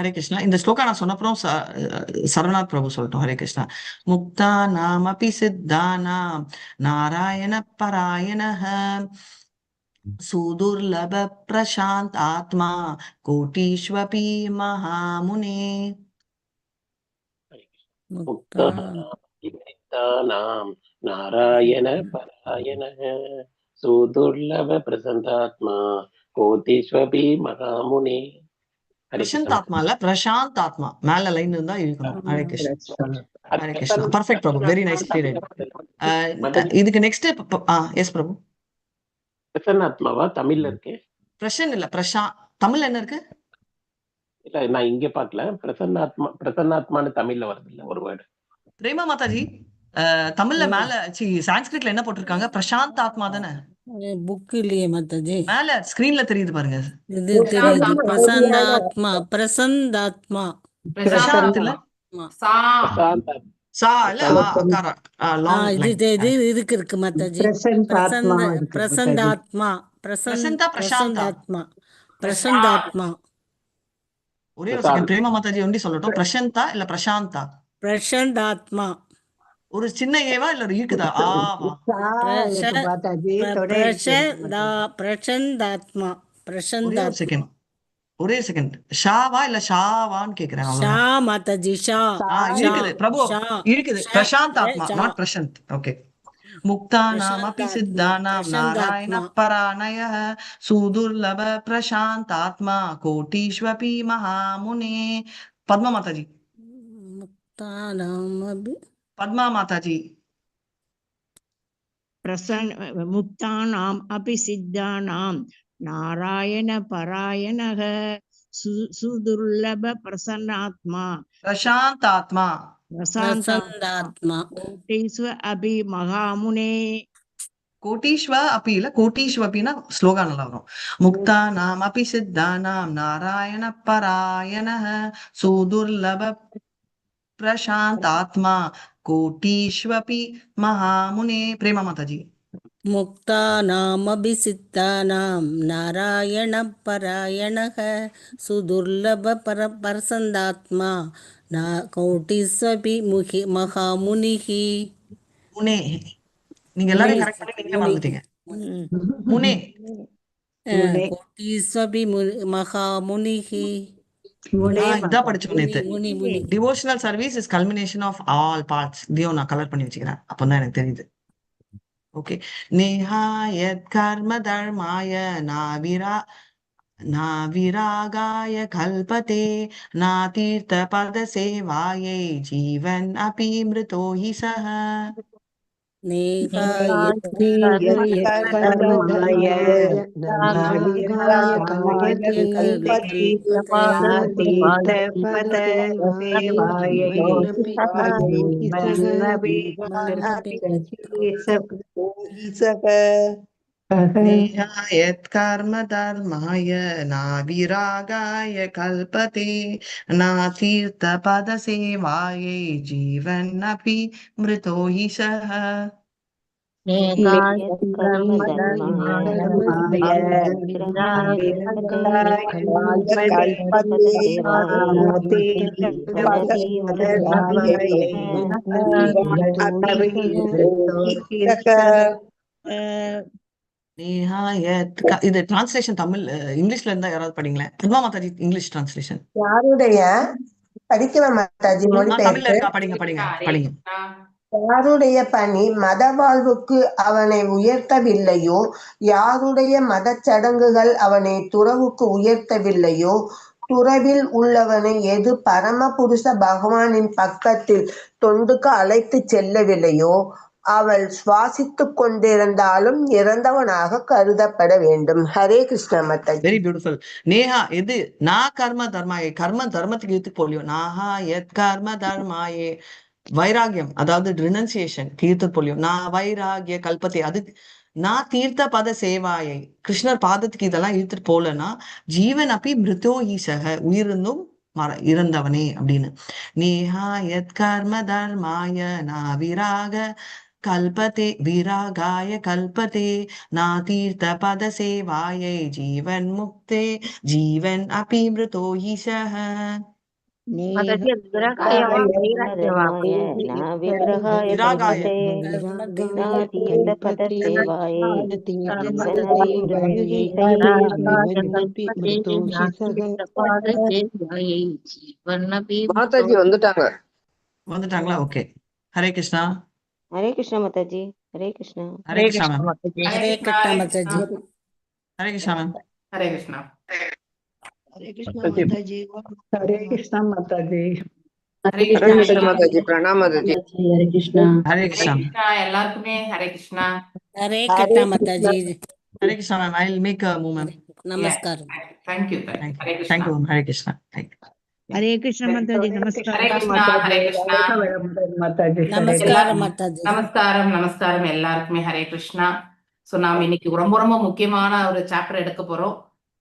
ஹரே கிருஷ்ணா. இந்த ஸ்லோகா நான் சொன்னப்புறம் சரவணாத் பிரபு சொல்லட்டும். ஹரே கிருஷ்ணா. முக்தா நாமபி சித்தானாம் நாராயண பராயணஹ சுதுர்லப பிரசாந்த் ஆத்மா கோட்டீஸ்வபி மகாமுனே. முக்தானாம் நாராயண பராயணः சுதுர்லப பிரசந்தாத்மா கோட்டீஸ்வபி மகாமுனே. பிரசாந்த் ஆத்மா இல்ல, பிரசாந்த் ஆத்மா. மேல லைன் இருந்தா இருக்கணும். ஹரே கிருஷ்ணா. ஹரே கிருஷ்ணா. பர்ஃபெக்ட் பிரபு, வெரி நைஸ். இதுக்கு நெக்ஸ்ட் எஸ் பிரபு. பிரசன்னாத்மாவா தமிழ்ல இருக்கு? பிரசன் இல்ல, தமிழ்ல என்ன இருக்கு? இல்ல நான் இங்க பாக்கல. பிரசன்னாத்மான்னு தமிழ்ல வருது இல்ல ஒரு வேர்டு. பிரேமா மாதாஜி தமிழ்ல மேல சான்ஸ்கிரிட்ல என்ன போட்டிருக்காங்க? பிரசாந்த் ஆத்மா தானே? புக் இல்லையே மாதாஜி. மேல ஸ்கிரீன்ல தெரியுது பாருங்க. இது தெரியுது. பிரசந்தாத்மா. பிரசந்தாத்மா. பிரசாந்த் இல்ல, சா இல்ல, இது இருக்கு மாதாஜி. பிரசந்தாத்மா. பிரசந்தாத்மா. பிரசந்தாத்மா. ஒரே ஒரு செகண்ட். பிரேமா மாதாஜி ஒண்டி சொல்லட்டும். பிரசந்தா இல்ல பிரசாந்தா? பிரசந்தாத்மா. ஒரு சின்ன ஏவா இல்ல ஒரு இருக்குதா? ஆவா. பிரசந்தாத்மா. பிரசந்தாத்மா. ஒரே செகண்ட். ஷாவா இல்ல ஷாவான்னு கேக்குறேன். ஷா மாதாஜி. ஷா இருக்குது பிரபு, இருக்குது. பிரசாந்த் ஆத்மா, நாட் பிரசாந்த். ஓகே. முக்தானாமபி சித்தானாம் நாராயண பராயணः சுதுர்லப பிரசாந்த் ஆத்மா கோட்டீஸ்வபி மகாமுனே. பத்மா மாதாஜி. பத்மா மாதாஜி. முக்தானாம் அபி சித்தானாம் நாராயண பராயணः சுதுர்லப பிரசன்னாத்மா பிரசாந்த் ஆத்மா. பிரசந்தாத்மா. கோட்டீஸ்வ அபி மகாமுனே. கோட்டீஸ்வ அப்பி இல்ல, கோட்டீஸ்வபின்னா ஸ்லோகா நல்லா வரும். முக்தானாம் அபி சித்தானாம் நாராயண பராயணः சுதுர்லப பிரசாந்த் ஆத்மா கோட்டீஸ்வபி மகாமுனே. பிரேமா மாதாஜி. முக்தானாமபி சித்தானாம் நாராயண பராயணः சுதுர்லப பிரசந்தாத்மா கோட்டீஸ்வபி மகாமுனிஹி. முனே. நீங்க எல்லாரும் கரெக்ட் பண்ணி நீங்க மறந்துட்டீங்க. முனே. கோட்டீஸ்வபி மகாமுனிஹி. இதான் படிச்சோம் நேத்து. Devotional service is culmination of all parts. இதையும் நான் கலர் பண்ணி வச்சுக்கிறேன், அப்பதான் எனக்கு தெரியுது. ஓகே. நேஹாயத் கர்ம தர்மாய நாவிராகாய கல்பதே நாதீர்த்த பத சேவாயை ஜீவன் அபி மிருதோ ஹி சஹ. நேஹாயத் கர்ம தர்மாய நாவிராகாய கல்பதே நாதீர்த்த பத சேவாயை ஜீவன் அபி மிருதோ ஹி சஹ. இது டிரான்ஸ்லேஷன் தமிழ் இங்கிலீஷ்ல இருந்தா யாராவது படிங்களேன். Padma Mataji English translation. யாருடைய படிக்கலாம் மாதாஜி? தமிழ்ல இருக்கா? படிங்க படிங்க படிங்க. யாருடைய பணி மத வாழ்வுக்கு அவனை உயர்த்தவில்லையோ, யாருடைய மத சடங்குகள் அவனை துறவுக்கு உயர்த்தவில்லையோ, துறவில் உள்ளவனை எது பரம புருஷ பகவானின் பக்கத்தில் தொண்டுக்கு அழைத்து செல்லவில்லையோ, அவள் சுவாசித்துக் கொண்டிருந்தாலும் இறந்தவனாக கருதப்பட வேண்டும். ஹரே கிருஷ்ண மாதாஜி. Very beautiful. நேஹா எது நான் கர்ம தர்மாயே, கர்ம தர்மத்துக்கு இழுத்து போலியோ. நாஹா எத் கர்ம தர்மாயே, வைராகியம் அதாவது ரினன்சியேஷன் தீர்த்த போலியோ. நான் வைராகிய கல்பத்தை, அது நான் தீர்த்த பத சேவாயை, கிருஷ்ணர் பாதத்துக்கு இதெல்லாம் இழுத்துட்டு போலன்னா ஜீவன் அப்படி மிருதோ ஈசக, உயிர்ந்தும் இறந்தவனே அப்படின்னு. நேஹா எத் கர்ம தர்மாய நாவிராக கல்பதே விராகாய கல்பதே நா தீர்த்த பத சேவாயை ஜீவன் முக்தே ஜீவன் அபி மிருதோ ஈசக. माताजी विग्रहाय वा वैराग्य वा धर्माय न विग्रहाय विरागाय कल्पते नातीतपदसेवायै जीवनपि मृत्युः மாதாஜி வந்துட்டாங்க. வந்துட்டாங்களா? ஓகே. ஹரே கிருஷ்ணா. हरे कृष्णा माताजी हरे कृष्णा ஹரே கிருஷ்ணா மேம். माताजी ஹரே கிருஷ்ணா மாதாஜி. ஹரே கிருஷ்ணா மேம். हरे कृष्णा மாதாஜி, हरे कृष्णा माताजी. हरे ஹரே कृष्णा கிருஷ்ண மாதாஜி, பிரணாம் மாதாஜி. ஹரே கிருஷ்ணா. हरे कृष्णा எல்லாருக்குமே Hare Krishna. Hare Krishna Mataji. Hare Krishna ma'am. I will make a move ma'am. நமஸ்காரம். Thank you Thank Hare you. Krishna Thank you ma'am. Hare Krishna. Thank you. Hare Krishna Mataji नमस्कार हरे कृष्णा हरे कृष्णा माताजी நமஸ்காரம் மாதாஜி. நமஸ்காரம் நமஸ்காரம் எல்லாருக்குமே ஹரே கிருஷ்ணா. சோ நாம இன்னைக்கு ரொம்ப ரொம்ப முக்கியமான ஒரு சாப்டர் எடுக்க போறோம்.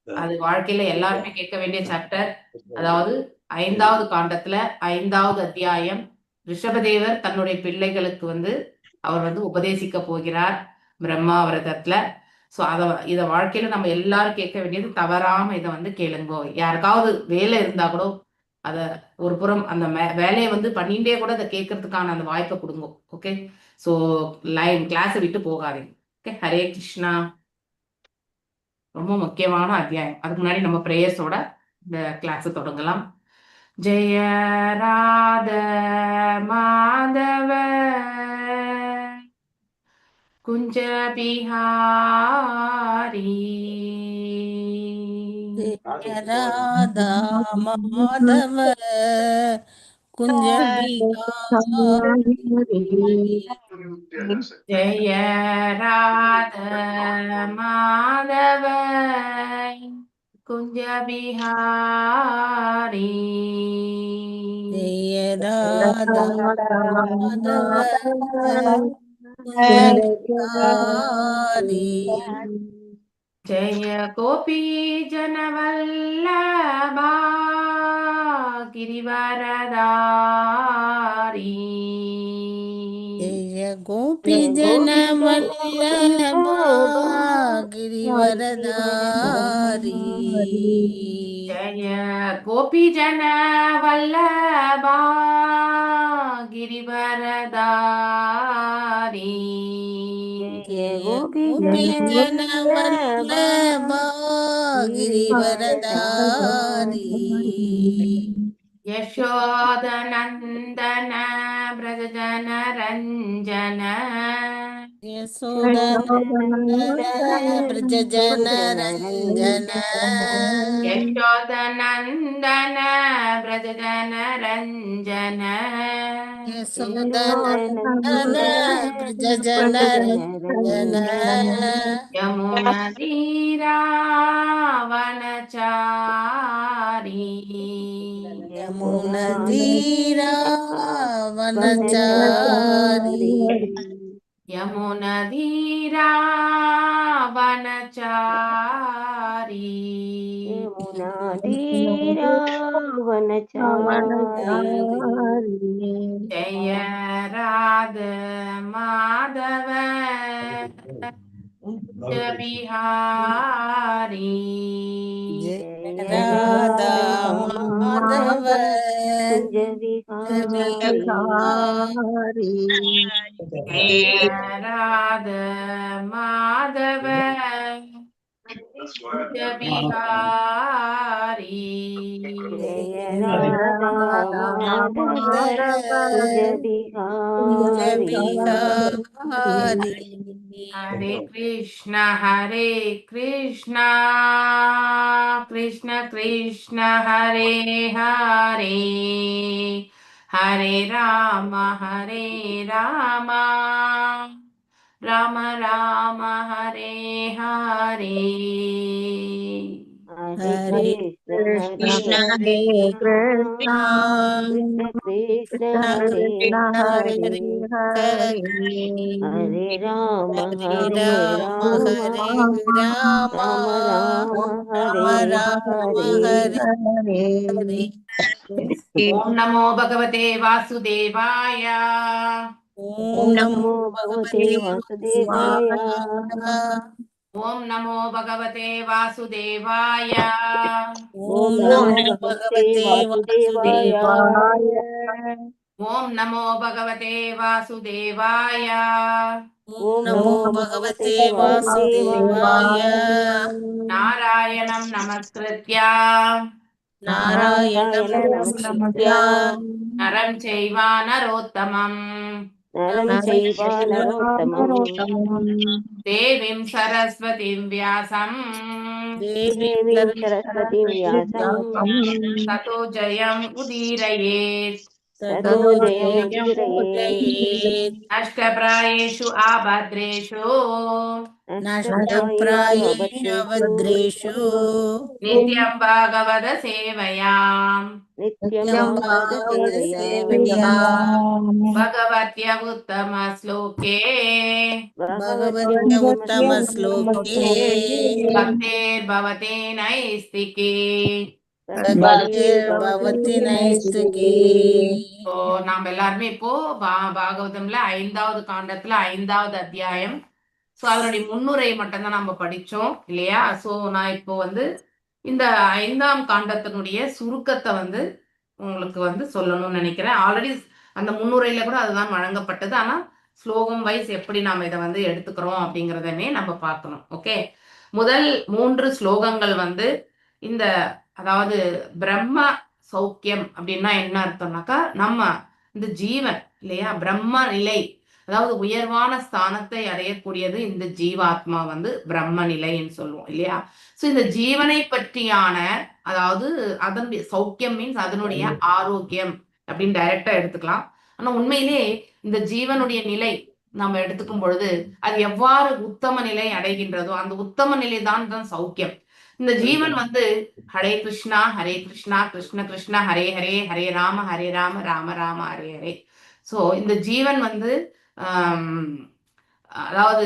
அது வாழ்க்கையில எல்லாருமே கேட்க வேண்டிய சாப்டர். அதாவது 5வது காண்டத்துல 5வது அத்தியாயம் ரிஷபதேவர் தன்னுடைய பிள்ளைகளுக்கு அவர் உபதேசிக்க போகிறார் பிரம்மா விரதத்துல. சோ இத வாழ்க்கையில நம்ம எல்லாரும் கேட்க வேண்டியது, தவறாம இதை கேளுங்கோ. யாருக்காவது வேலை இருந்தா கூட அத ஒரு புறம் அந்த வேலையை பண்ணிட்டே கூட அதை கேட்கறதுக்கான அந்த வாய்ப்பை கொடுங்க. ஓகே, சோ கிளாஸை விட்டு போகாதீங்க. ஓகே, ஹரே கிருஷ்ணா. ரொம்ப முக்கியமான அத்தியாயம். அதுக்கு முன்னாடி நம்ம பிரேயர்ஸோட இந்த கிளாஸை தொடங்கலாம். ஜெய ராத மாதவ குஞ்ச பிஹாரி ராதா மாதவ குஞ்ச பிகாரி. ஜெய ராத மாதவ குஞ்ச பிஹாரி ஜெய ராதா மாதவ குஞ்ச பிகாரி. ஜெய கோபி ஜனவல்லபா கிரிவரதாரி ஜெய கோபி ஜன வல்லபா கிரிவரதாரி. ஜய கோபி ஜன வல்லபா கிரிவரதாரி ஜெய கோபி ஜன வல்லபா கிரிவரதாரி. யசோதநந்தன பிரஜன ரஞ்சன யசோதநந்தன பிரஜ ஜன ரஞ்சன. யசோதநந்தன பிரஜன ரஞ்சன யசோதநந்தன பிரஜ ஜன ரஞ்சன. யமுனதீராவனச்சாரி யமுனதீராவனச்சாரி. யமுனதீராவனச்சாரி वनचारी ஜெய ராத மாதவ குஞ்ச பிஹாரி ஜெய ராதா மாதவ कुंज விஹாரி. ஜெய ராத மாதவ குஞ்ச பிஹாரி जय राधा माधव कुंज बिहारी பிஹாரி. ஹரே கிருஷ்ணா ஹரே கிருஷ்ணா கிருஷ்ண கிருஷ்ண ஹரே ஹரே ஹரே ராம ராம ராம ஹரே ஹரே हरे कृष्ण ஹரே कृष्ण கிருஷ்ணா कृष्ण ஹரே कृष्ण ஹரே हरे ஹரே हरे राम ஹரே ராம ஹரே ராம राम राम हरे ராம हरे ஹரே ஹரே. ஓம் நமோ பகவதே வாசுதேவாய ஓம் நமோ नमो பகவதே भगवते वासुदेवाय வாசுதேவாய. ஓம் நமோ பகவதே வாசுதேவாய. ஓம் நமோ பகவதே வாசுதேவாய. ஓம் நமோ பகவதே வாசுதேவாய. ஓம் நமோ பகவதே வாசுதேவாய. நாராயணம் நமஸ்கிருத்யா நாராயணம் நமஸ்கிருத்ய நரம் செய்வா நரோத்தமம் நரம் செய்வ நரோத்தமம் தேவீம் சரஸ்வதிம் வியாசம் தேவீம் சரஸ்வதிம் வியாசம் ததோ ஜயம் உதீரயேத். ததோ ஜயமுதீரயேத். அஷ்டப்ராயேஷு ஆபத்ரேஷு நஷ்டப்ராயேஷு அபத்ரேஷு நித்யம் பாகவத சேவயாம் நித்யம் பாகவத சேவையா பகவத்ய உத்தம ஸ்லோகே பகவத்ய உத்தம ஸ்லோகே பக்தேர் பவதே நைஸ்திகே. பக்திர் பவதி நைஸ்துகி. இப்போ நாம எல்லாருமே இப்போ பாகவதம்ல 5வது காண்டத்துல 5வது அத்தியாயம். சோ அதனுடைய முன்னுரை மட்டும்தான் நம்ம படிச்சோம் இல்லையா? சோ நான் இப்போ வந்து இந்த 5ஆம் காண்டத்தினுடைய சுருக்கத்தை வந்து உங்களுக்கு வந்து சொல்லணும்னு நினைக்கிறேன். ஆல்ரெடி அந்த முன்னுரையில கூட அதுதான் வழங்கப்பட்டது. ஆனா ஸ்லோகம் வைஸ் எப்படி நாம இதை வந்து எடுத்துக்கிறோம் அப்படிங்கிறதமே நம்ம பார்க்கணும். ஓகே, முதல் 3 ஸ்லோகங்கள் வந்து இந்த அதாவது பிரம்ம சௌக்கியம் அப்படின்னா என்ன அர்த்தம்னாக்கா, நம்ம இந்த ஜீவன் இல்லையா, பிரம்ம நிலை, அதாவது உயர்வான ஸ்தானத்தை அடையக்கூடியது இந்த ஜீவாத்மா வந்து பிரம்ம நிலைன்னு சொல்லுவோம் இல்லையா? சோ இந்த ஜீவனை பற்றியான அதாவது அதனுடைய சௌக்கியம் மீன்ஸ் அதனுடைய ஆரோக்கியம் அப்படின்னு டைரக்டா எடுத்துக்கலாம். ஆனா உண்மையிலே இந்த ஜீவனுடைய நிலை நம்ம எடுத்துக்கும் பொழுது அது எவ்வாறு உத்தம நிலை அடைகின்றதோ அந்த உத்தம நிலை தான் சௌக்கியம். இந்த ஜீவன் வந்து ஹரே கிருஷ்ணா கிருஷ்ண கிருஷ்ண ஹரே ஹரே, ஹரே ராம ராம ராம ஹரே ஹரே. சோ இந்த ஜீவன் வந்து அதாவது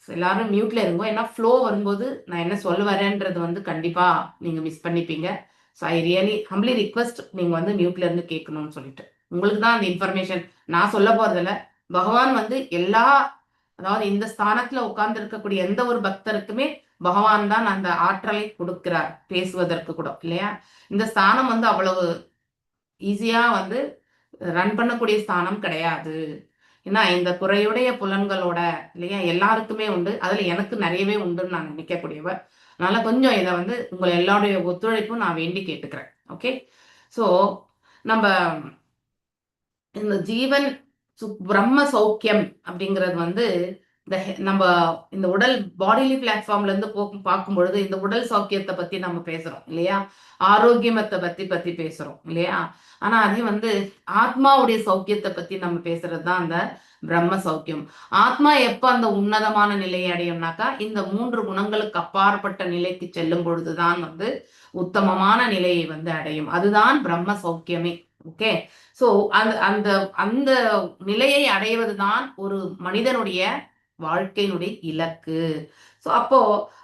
எல்லாரும் மியூட்ல இருங்கோ, ஏன்னா ஃப்ளோ வரும்போது நான் என்ன சொல்ல வரேன்றது வந்து கண்டிப்பா நீங்க மிஸ் பண்ணிப்பீங்க. So I really humbly request நீங்க வந்து மியூட்ல இருந்து கேட்கணும்னு சொல்லிட்டு. உங்களுக்கு தான் அந்த இன்ஃபர்மேஷன் நான் சொல்ல போறதில்ல. பகவான் வந்து எல்லா அதாவது இந்த ஸ்தானத்துல உட்கார்ந்து இருக்கக்கூடிய எந்த ஒரு பக்தருக்குமே பகவான் தான் அந்த ஆற்றலை கொடுக்கிறார் பேசுவதற்கு கூட இல்லையா? இந்த ஸ்தானம் வந்து அவ்வளவு ஈஸியா வந்து ரன் பண்ணக்கூடிய ஸ்தானம் கிடையாது. ஏன்னா இந்த குறையுடைய புலன்களோட இல்லையா எல்லாருக்குமே உண்டு, அதுல எனக்கு நிறையவே உண்டுன்னு நான் நினைக்கக்கூடியவர். அதனால கொஞ்சம் இதை வந்து உங்களை எல்லாருடைய ஒத்துழைப்பும் நான் வேண்டி கேட்டுக்கிறேன். ஓகே, ஸோ நம்ம இந்த ஜீவன் பிரம்ம சௌக்கியம் அப்படிங்கிறது வந்து நம்ம இந்த உடல் பாடிலி பிளாட்ஃபார்ம்ல இருந்து பார்க்கும் பொழுது இந்த உடல் சௌக்கியத்தை பத்தி நம்ம பேசுறோம் இல்லையா, ஆரோக்கியமத்தை பத்தி பேசுறோம் இல்லையா? ஆனா அதே வந்து ஆத்மாவுடைய சௌக்கியத்தை பத்தி நம்ம பேசுறது தான் அந்த பிரம்ம சௌக்கியம். ஆத்மா எப்ப அந்த உன்னதமான நிலையை அடையும்னாக்கா இந்த 3 குணங்களுக்கு அப்பாற்பட்ட நிலைக்கு செல்லும் பொழுதுதான் வந்து உத்தமமான நிலையை வந்து அடையும். அதுதான் பிரம்ம சௌக்கியமே. ஓகே, சோ அந்த அந்த நிலையை அடைவதுதான் ஒரு மனிதனுடைய வாழ்க்கையினுடைய இலக்கு. சோ அப்போ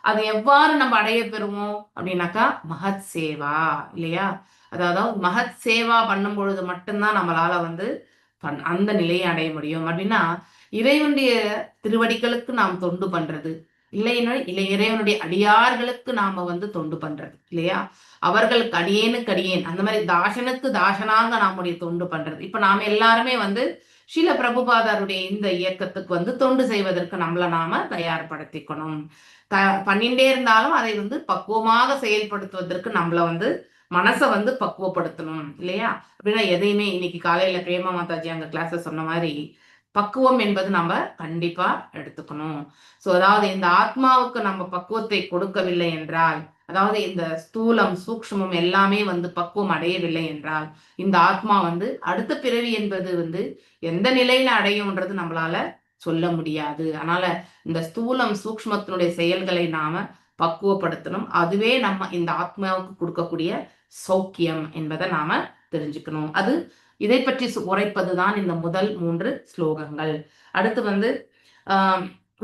அதை எவ்வாறு நம்ம அடைய பெறுவோம் அப்படின்னாக்கா மகத் சேவா இல்லையா? அதாவது மகத் சேவா பண்ணும் பொழுது மட்டும்தான் நம்மளால வந்து அந்த நிலையை அடைய முடியும். அப்படின்னா இறைவனுடைய திருவடிகளுக்கு நாம் தொண்டு பண்றது இல்லைன்னா இறைவனுடைய அடியார்களுக்கு நாம வந்து தொண்டு பண்றது இல்லையா? அவர்களுக்கு அடியேனுக்கு அடியேன், அந்த மாதிரி தாசனுக்கு தாசனாக நம்முடைய தொண்டு பண்றது. இப்ப நாம எல்லாருமே வந்து ஸ்ரீல பிரபுபாதருடைய இந்த இயக்கத்துக்கு வந்து தொண்டு செய்வதற்கு நம்மள நாம தயார்படுத்திக்கணும். பண்ணிட்டே இருந்தாலும் அதை வந்து பக்குவமாக செயல்படுத்துவதற்கு நம்மள வந்து மனசை வந்து பக்குவப்படுத்தணும் இல்லையா? அப்படின்னா எதையுமே இன்னைக்கு காலையில பிரேமா மாதாஜி அங்க கிளாஸ்ல சொன்ன மாதிரி பக்குவம் என்பது நம்ம கண்டிப்பா எடுத்துக்கணும். சோ அதாவது இந்த ஆத்மாவுக்கு நம்ம பக்குவத்தை கொடுக்கவில்லை என்றால், அதாவது இந்த ஸ்தூலம் சூக்ஷ்மம் எல்லாமே வந்து பக்குவம் அடையவில்லை என்றால் இந்த ஆத்மா வந்து அடுத்த பிறவி என்பது வந்து எந்த நிலையில அடையும்ன்றது நம்மளால சொல்ல முடியாது. அதனால இந்த ஸ்தூலம் சூக்ஷ்மத்தினுடைய செயல்களை நாம பக்குவப்படுத்தணும். அதுவே நம்ம இந்த ஆத்மாவுக்கு கொடுக்கக்கூடிய சௌக்கியம் என்பதை நாம தெரிஞ்சுக்கணும். அது இதை பற்றி உரைப்பதுதான் இந்த முதல் 3 ஸ்லோகங்கள். அடுத்து வந்து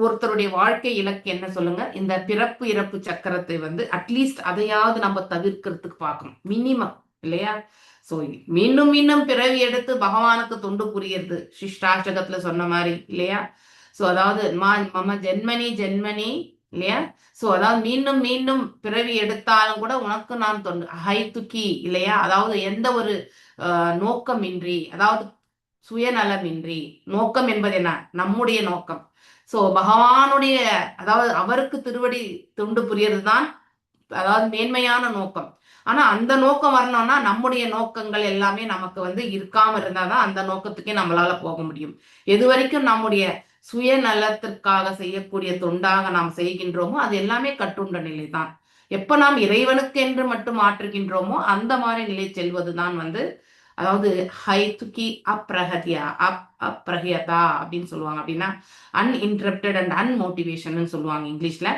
ஒருத்தருடைய வாழ்க்கை இலக்கு என்ன சொல்லுங்க? இந்த பிறப்பு இறப்பு சக்கரத்தை வந்து அட்லீஸ்ட் அதையாவது நம்ம தவிர்க்கிறதுக்கு பார்க்கணும், மினிமம் இல்லையா? சோ மீண்டும் மீண்டும் பிறவி எடுத்து பகவானுக்கு தொண்டு புரியுறது சிஷ்டாஷ்டகத்துல சொன்ன மாதிரி இல்லையா? சோ அதாவது மம ஜென்மனி ஜென்மனி இல்லையா? சோ அதாவது மீண்டும் மீண்டும் பிறவி எடுத்தாலும் கூட உனக்கு நான் தொண்டு ஹை துக்கி இல்லையா? அதாவது எந்த ஒரு நோக்கமின்றி, அதாவது சுயநலமின்றி, நோக்கம் என்பது என்ன? நம்முடைய நோக்கம். சோ பகவானுடைய, அதாவது அவருக்கு திருவடி தொண்டு புரியறது தான் அதாவது மேன்மையான நோக்கம். ஆனா அந்த நோக்கம் வரணும்னா நம்முடைய நோக்கங்கள் எல்லாமே நமக்கு வந்து இருக்காம இருந்தாதான் அந்த நோக்கத்துக்கே நம்மளால போக முடியும். எது வரைக்கும் நம்முடைய சுயநலத்திற்காக செய்யக்கூடிய தொண்டாக நாம் செய்கின்றோமோ அது எல்லாமே கட்டுண்ட நிலை தான். எப்ப நாம் இறைவனுக்கு என்று மட்டும் மாற்றுகின்றோமோ அந்த மாதிரி நிலை செல்வதுதான் வந்து, அதாவது ஹைதுகி அப்ரஹத்யா அப்ரஹியதா அப்படின்னு சொல்லுவாங்க. அப்படின்னா அன்இன்டரப்டட் அண்ட் அன்மோட்டிவேஷன் சொல்லுவாங்க இங்கிலீஷ்ல.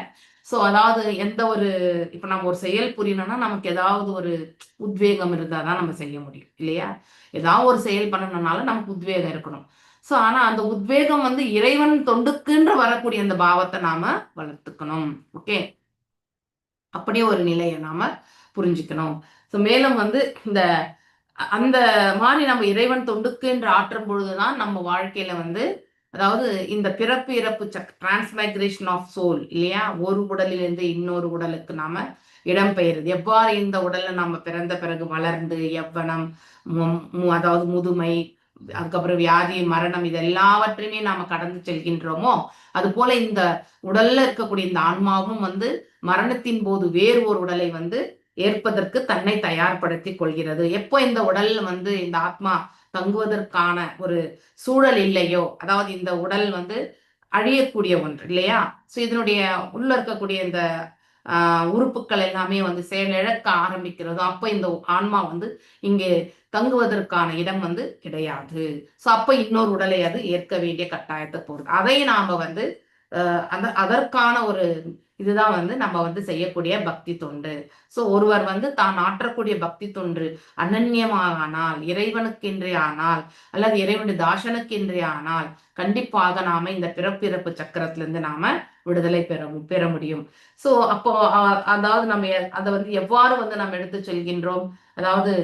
சோ அதாவது எந்த ஒரு, இப்ப நம்ம ஒரு செயல் புரியணும்னா நமக்கு ஏதாவது ஒரு உத்வேகம் இருந்தாதான் நம்ம செய்ய முடியும் இல்லையா? ஏதாவது ஒரு செயல் பண்ணணும்னால நமக்கு உத்வேகம் இருக்கணும். சோ ஆனா அந்த உத்வேகம் வந்து இறைவன் தொண்டுக்குன்ற வரக்கூடிய அந்த பாவத்தை நாம வளர்த்துக்கணும். ஓகே, அப்படியே ஒரு நிலையை நாம புரிஞ்சுக்கணும். சோ மேலும் வந்து இந்த அந்த மாதிரி நம்ம இறைவன் தொண்டுக்கு என்று ஆற்றும் பொழுதுதான் நம்ம வாழ்க்கையில வந்து, அதாவது இந்த பிறப்பு இறப்பு டிரான்ஸ்மைக்ரேஷன் ஆஃப் சோல் இல்லையா? ஒரு உடலிலிருந்து இன்னொரு உடலுக்கு நாம இடம்பெயருது. எவ்வாறு இந்த உடல்ல நம்ம பிறந்த பிறகு வளர்ந்து யவ்வனம், அதாவது முதுமை, அதுக்கப்புறம் வியாதி, மரணம், இது எல்லாவற்றையுமே நாம கடந்து செல்கின்றோமோ, அது போல இந்த உடல்ல இருக்கக்கூடிய இந்த ஆன்மாவும் வந்து மரணத்தின் போது வேறு ஒரு உடலை வந்து ஏற்பதற்கு தன்னை தயார்படுத்தி கொள்கிறது. எப்போ இந்த உடல் வந்து இந்த ஆத்மா தங்குவதற்கான ஒரு சூழல் இல்லையோ, அதாவது இந்த உடல் வந்து அழியக்கூடிய ஒன்று இல்லையா? சோ இதனுடைய உள்ள இருக்கக்கூடிய இந்த உறுப்புகள் எல்லாமே வந்து செயலிழக்க ஆரம்பிக்கிறதோ, அப்ப இந்த ஆன்மா வந்து இங்கே தங்குவதற்கான இடம் வந்து கிடையாது. சோ அப்ப இன்னொரு உடலை அது ஏற்க வேண்டிய கட்டாயத்தை போகுது. அதை நாம வந்து அதற்கான ஒரு இதுதான் வந்து நம்ம வந்து செய்யக்கூடிய பக்தி தொண்டு. சோ ஒருவர் வந்து தான் ஆற்றக்கூடிய பக்தி தொன்று அனன்யமானால், இறைவனுக்கென்றே ஆனால், அல்லது இறைவனுடைய தாசனுக்கென்றே ஆனால், கண்டிப்பாக நாம இந்த பிறப்பிறப்பு சக்கரத்திலிருந்து நாம விடுதலை பெற முடியும். சோ அப்போ அதாவது நம்ம அதை வந்து எவ்வாறு வந்து நம்ம எடுத்து சொல்கின்றோம், அதாவது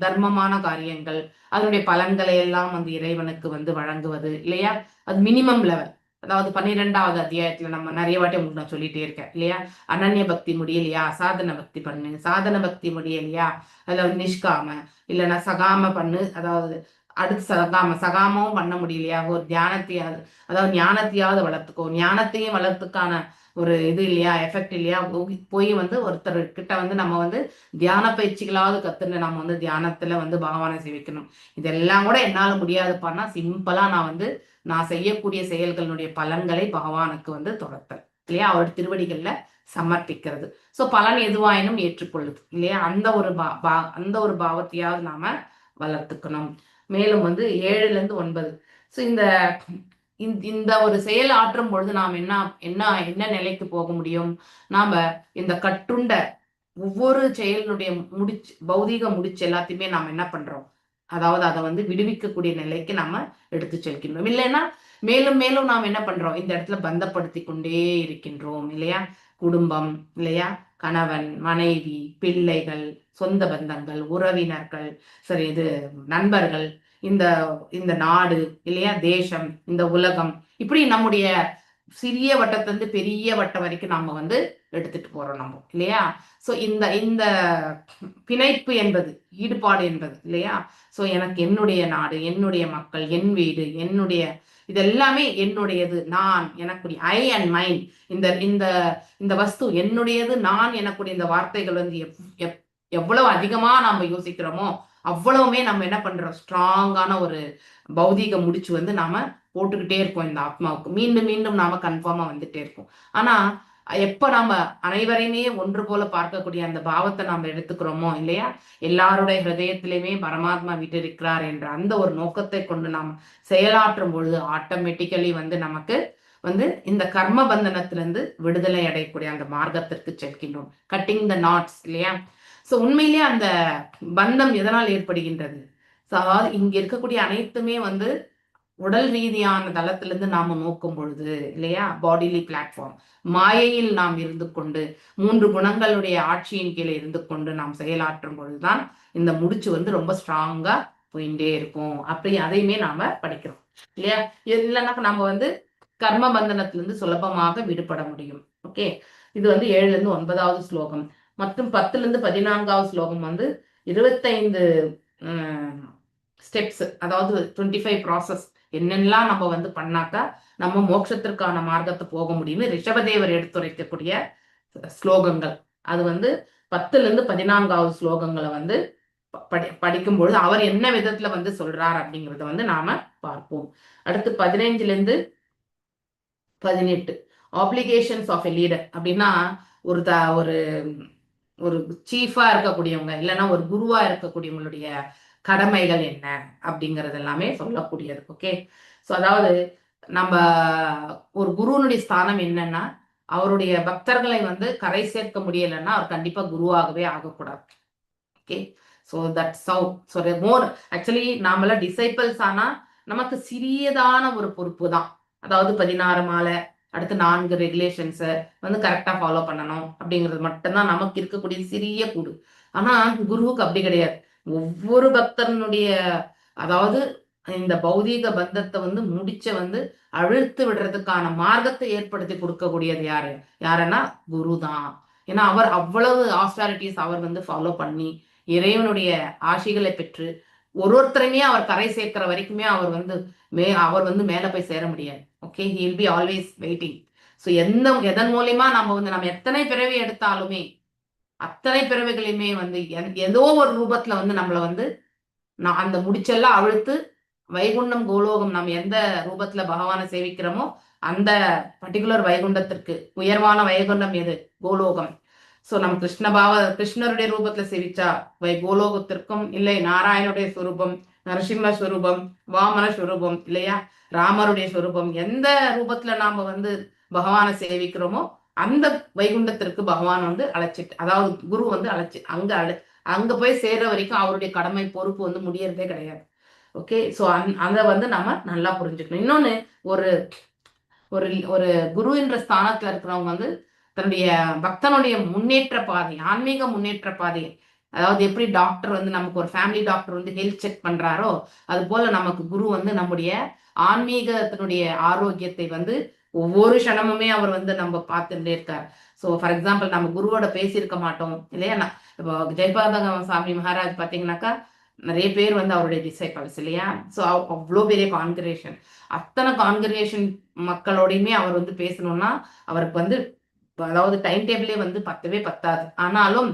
தர்மமான காரியங்கள், அதனுடைய பலன்களை எல்லாம் வந்து இறைவனுக்கு வந்து வழங்குவது இல்லையா? அது மினிமம் லெவல். அதாவது 12வது அத்தியாயத்துல நம்ம நிறைய வாட்டி உங்களுக்கு நான் சொல்லிட்டே இருக்கேன் இல்லையா? அனன்ய பக்தி முடியலையா, சாதன பக்தி பண்ணு. சாதன பக்தி முடியலையா, அதுல வந்து நிஷ்காம இல்லைன்னா சகாம பண்ணு. அதாவது அடுத்து சகாமவும் பண்ண முடியலையா, ஒரு தியானத்தையாவது, அதாவது ஞானத்தையாவது வளர்த்துக்கோ. ஞானத்தையும் வளர்த்துக்கான ஒரு இது இல்லையா, எஃபெக்ட் இல்லையா, போய் வந்து ஒருத்தர் கிட்ட வந்து நம்ம வந்து தியான பயிற்சிகளாவது கத்துன்னு நம்ம வந்து தியானத்துல வந்து பகவானை சேவிக்கணும். இதெல்லாம் கூட என்னால முடியாதுப்பான்னா, சிம்பிளா நான் செய்யக்கூடிய செயல்களுடைய பலன்களை பகவானுக்கு வந்து துரத்தல் இல்லையா, அவருடைய திருவடிகள்ல சமர்ப்பிக்கிறது. சோ பலன் எதுவாயினும் ஏற்றுக்கொள்ளுது இல்லையா? அந்த ஒரு பாவத்தையாவது நாம வளர்த்துக்கணும். மேலும் வந்து 7ல இருந்து 9. சோ இந்த ஒரு செயல் ஆற்றும் பொழுது நாம் என்ன நிலைக்கு போக முடியும்? நாம இந்த கட்டுண்ட ஒவ்வொரு செயலினுடைய பௌதீக முடிச்சு எல்லாத்தையுமே நாம என்ன பண்றோம், அதாவது அதை வந்து விடுவிக்கக்கூடிய நிலைக்கு நாம எடுத்து செல்கின்றோம். இல்லைன்னா மேலும் மேலும் நாம் என்ன பண்றோம், இந்த இடத்துல பந்தப்படுத்தி கொண்டே இருக்கின்றோம் இல்லையா? குடும்பம் இல்லையா, கணவன் மனைவி பிள்ளைகள், சொந்த பந்தங்கள், உறவினர்கள், சரி இது நண்பர்கள், இந்த நாடு இல்லையா, தேசம், இந்த உலகம், இப்படி நம்முடைய சிறிய வட்டத்திலிருந்து பெரிய வட்டம் வரைக்கும் நாம வந்து எடுத்துட்டு போறோம் நம்ம இல்லையா? சோ இந்த பிணைப்பு என்பது, ஈடுபாடு என்பது இல்லையா? சோ எனக்கு என்னுடைய நாடு, என்னுடைய மக்கள், என் வீடு, என்னுடைய இதெல்லாமே என்னுடையது, நான், எனக்குரிய ஐ அண்ட் மைண்ட், இந்த வஸ்து என்னுடையது, நான், எனக்குடைய இந்த வார்த்தைகள் வந்து எவ்வளவு அதிகமா நாம யோசிக்கிறோமோ அவ்வளவுமே நம்ம என்ன பண்றோம், ஸ்ட்ராங்கான ஒரு பௌதீக முடிச்சு வந்து நாம போட்டுக்கிட்டே இருக்கோம் இந்த ஆத்மாவுக்கு. மீண்டும் மீண்டும் நாம கன்ஃபார்மா வந்துட்டே இருக்கோம். ஆனா எப்ப நாம அனைவரையுமே ஒன்று போல பார்க்கக்கூடிய அந்த பாவத்தை நாம எடுத்துக்கிறோமோ இல்லையா, எல்லாருடைய ஹிருதயத்திலுமே பரமாத்மா விட்டிருக்கிறார் என்ற அந்த ஒரு நோக்கத்தை கொண்டு நாம் செயலாற்றும் பொழுது ஆட்டோமேட்டிக்கலி வந்து நமக்கு வந்து இந்த கர்ம பந்தனத்திலிருந்து விடுதலை அடையக்கூடிய அந்த மார்க்கத்திற்கு செல்கின்றோம். கட்டிங் த நாட்ஸ் இல்லையா? சோ உண்மையிலேயே அந்த பந்தம் எதனால் ஏற்படுகின்றது? அதாவது இங்க இருக்கக்கூடிய அனைத்துமே வந்து உடல் ரீதியான தளத்திலிருந்து நாம நோக்கும் பொழுது இல்லையா, பாடிலி பிளாட்ஃபார்ம், மாயையில் நாம் இருந்து கொண்டு 3 குணங்களுடைய ஆட்சியின் கீழே இருந்து கொண்டு நாம் செயலாற்றும் பொழுதுதான் இந்த முடிச்சு வந்து ரொம்ப ஸ்ட்ராங்கா போயிட்டே இருக்கும். அப்படி அதையுமே நாம படிக்கிறோம் இல்லையா? இல்லைன்னா நம்ம வந்து கர்ம பந்தனத்திலிருந்து சுலபமாக விடுபட முடியும். ஓகே, இது வந்து 7ல இருந்து 9வது ஸ்லோகம். மற்றும் 10ல இருந்து 14வது ஸ்லோகம் வந்து 25 ஸ்டெப்ஸ், அதாவது 25 ப்ராசஸ், என்னெல்லாம் நம்ம வந்து பண்ணாக்கா நம்ம மோட்சத்திற்கான மார்க்கத்தை போக முடியும்னு ரிஷபதேவர் எடுத்துரைக்கக்கூடிய ஸ்லோகங்கள். அது வந்து 10ல இருந்து 14வது ஸ்லோகங்களை வந்து படிக்கும் பொழுது அவர் என்ன விதத்துல வந்து சொல்றார் அப்படிங்கறத வந்து நாம பார்ப்போம். அடுத்து 15ல இருந்து 18 ஆப்ளிகேஷன்ஸ் ஆஃப் எ லீடர் அப்படின்னா ஒரு ஒரு சீஃபா இருக்கக்கூடியவங்க இல்லைன்னா ஒரு குருவா இருக்கக்கூடியவங்களுடைய கடமைகள் என்ன அப்படிங்கறது எல்லாமே சொல்லக்கூடியது. ஓகே, ஸோ அதாவது நம்ம ஒரு குருவனுடைய ஸ்தானம் என்னன்னா அவருடைய பக்தர்களை வந்து கரை சேர்க்க முடியலைன்னா அவர் கண்டிப்பா குருவாகவே ஆகக்கூடாது. Okay, so that's how. So more actually நாமள டிசைபிள்ஸ் ஆனா நமக்கு சிறியதான ஒரு பொறுப்பு தான். அதாவது 16 மாலை, அடுத்து 4 ரெகுலேஷன்ஸை வந்து கரெக்டா ஃபாலோ பண்ணணும் அப்படிங்கிறது மட்டும்தான் நமக்கு இருக்கக்கூடிய சிறிய கூடு. ஆனா குருவுக்கு அப்படி கிடையாது. ஒவ்வொரு பக்தனுடைய அதாவது இந்த பௌதீக பந்தத்தை வந்து முடிச்ச வந்து அழுத்து விடுறதுக்கான மார்க்கத்தை ஏற்படுத்தி கொடுக்கக்கூடியது யாருன்னா குரு தான். ஏன்னா அவர் அவ்வளவு ஆஸ்டாரிட்டிஸ் அவர் வந்து ஃபாலோ பண்ணி இறைவனுடைய ஆசிகளை பெற்று ஒருத்தரையுமே அவர் கரை சேர்க்கிற வரைக்குமே அவர் வந்து மேல போய் சேர முடியாது. Okay, he will be always waiting. So எதன் மூலியமா நம்ம எத்தனை பிறவி எடுத்தாலுமே அத்தனை பிறவிகளையுமே வந்து ஏதோ ஒரு ரூபத்துல வந்து நம்மளை வந்து அந்த முடிச்செல்லாம் அழுத்து வைகுண்டம் கோலோகம் நம்ம எந்த ரூபத்துல பகவானை சேவிக்கிறோமோ அந்த பர்டிகுலர் வைகுண்டத்திற்கு, உயர்வான வைகுண்டம் எது? கோலோகம். ஸோ நம்ம கிருஷ்ணருடைய ரூபத்துல சேவிச்சா கோலோகத்திற்கும், இல்லை நாராயணுடைய ஸ்வரூபம், நரசிம்ம ஸ்வரூபம், வாமன ஸ்வரூபம், இல்லையா ராமருடைய ஸ்வரூபம், எந்த ரூபத்துல நாம வந்து பகவானை சேவிக்கிறோமோ அந்த வைகுண்டத்திற்கு பகவான் வந்து அழைச்சிட்டு, அதாவது குரு வந்து அங்க போய் சேர்ற வரைக்கும் அவருடைய கடமை பொறுப்பு வந்து முடியறதே கிடையாது. ஓகே, ஸோ அதை வந்து நம்ம நல்லா புரிஞ்சுக்கணும். இன்னொன்னு, ஒரு ஒரு ஒரு குரு என்ற ஸ்தானத்துல இருக்கிறவங்க வந்து தன்னுடைய பக்தனுடைய முன்னேற்ற பாதை, ஆன்மீக முன்னேற்ற பாதை, அதாவது எப்படி டாக்டர் வந்து நமக்கு ஒரு ஃபேமிலி டாக்டர் வந்து ஹெல்த் செக் பண்றாரோ அது போல நமக்கு குரு வந்து நம்முடைய ஆன்மீகத்தினுடைய ஆரோக்கியத்தை வந்து ஒவ்வொரு க்ஷணமுமே அவர் வந்து நம்ம பார்த்துட்டே இருக்கார். ஸோ ஃபார் எக்ஸாம்பிள் நம்ம குருவோட பேசியிருக்க மாட்டோம் இல்லையா. இப்போ ஜெயபாத சாமி மகாராஜ் பார்த்தீங்கன்னாக்கா நிறைய பேர் வந்து அவருடைய டிசைபிள்ஸ் இல்லையா. ஸோ அவ்வளோ பெரிய கான்கிரேஷன், அத்தனை கான்கிரேஷன் மக்களோடையுமே அவர் வந்து பேசணும்னா அவருக்கு வந்து அதாவது டைம் டேபிளே வந்து பத்தாது. ஆனாலும்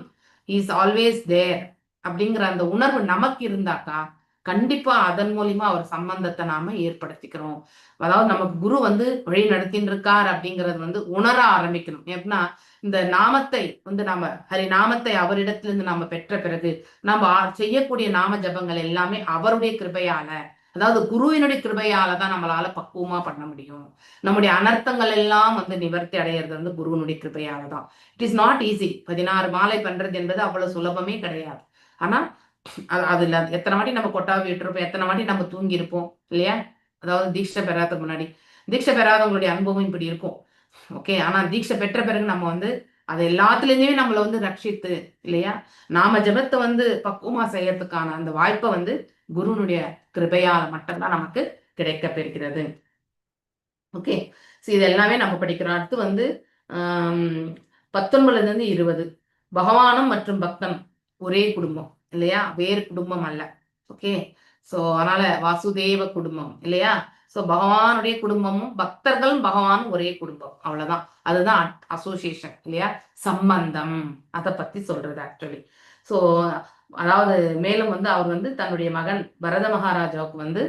இஸ் ஆல்வேஸ் தேர் அப்படிங்கிற அந்த உணர்வு நமக்கு இருந்தாக்கா கண்டிப்பா அதன் மூலியமா அவர் சம்பந்தத்தை நாம ஏற்படுத்திக்கிறோம். அதாவது நமக்கு குரு வந்து வழி நடத்தின்னு இருக்கார் அப்படிங்கறது வந்து உணர ஆரம்பிக்கணும். எப்படின்னா இந்த நாமத்தை வந்து ஹரி நாமத்தை அவரிடத்திலிருந்து நாம பெற்ற பிறகு நம்ம செய்யக்கூடிய நாம ஜபங்கள் எல்லாமே அவருடைய கிருபையால, அதாவது குருவினுடைய கிருபையால தான் நம்மளால பக்குவமா பண்ண முடியும். நம்முடைய அனர்த்தங்கள் எல்லாம் வந்து நிவர்த்தி அடையிறது வந்து குருவினுடைய கிருபையால தான். It is not easy. 16 மாலை பண்றது என்பது அவ்வளவு சுலபமே கிடையாது. ஆனா அதுல எத்தனை வாட்டி நம்ம கொட்டாவி விட்டுருப்போம், எத்தனை வாட்டி நம்ம தூங்கி இருப்போம் இல்லையா. அதாவது தீட்சை பெறாததுக்கு முன்னாடி, தீட்சை பெறாதவங்களுடைய அனுபவம் இப்படி இருக்கும். ஓகே, ஆனா தீட்சை பெற்ற பிறகு நம்ம வந்து அது எல்லாத்துலேயுமே நம்மளை வந்து ரட்சித்து இல்லையா நாம ஜபத்தை வந்து பக்குவமா செய்யறதுக்கான அந்த வாய்ப்பை வந்து குருனுடைய கிருபையால மட்டும்தான் நமக்கு கிடைக்க பெறுகிறது. ஓகே, ஸோ இது எல்லாமே நம்ம படிக்கிறோம். அடுத்து வந்து 19ல இருந்து 20 பகவானும் மற்றும் பக்தன் ஒரே குடும்பம் இல்லையா, வேறு குடும்பம் அல்ல. ஓகே, ஸோ அதனால வாசுதேவ குடும்பம் இல்லையா. ஸோ பகவானுடைய குடும்பமும் பக்தர்களும் பகவானும் ஒரே குடும்பம், அவ்வளவுதான். அதுதான் அசோசியேஷன் இல்லையா, சம்பந்தம். அதை பத்தி சொல்றது ஆக்சுவலி. ஸோ அதாவது மேலும் வந்து அவர் வந்து தன்னுடைய மகன் பரத மகாராஜாவுக்கு வந்து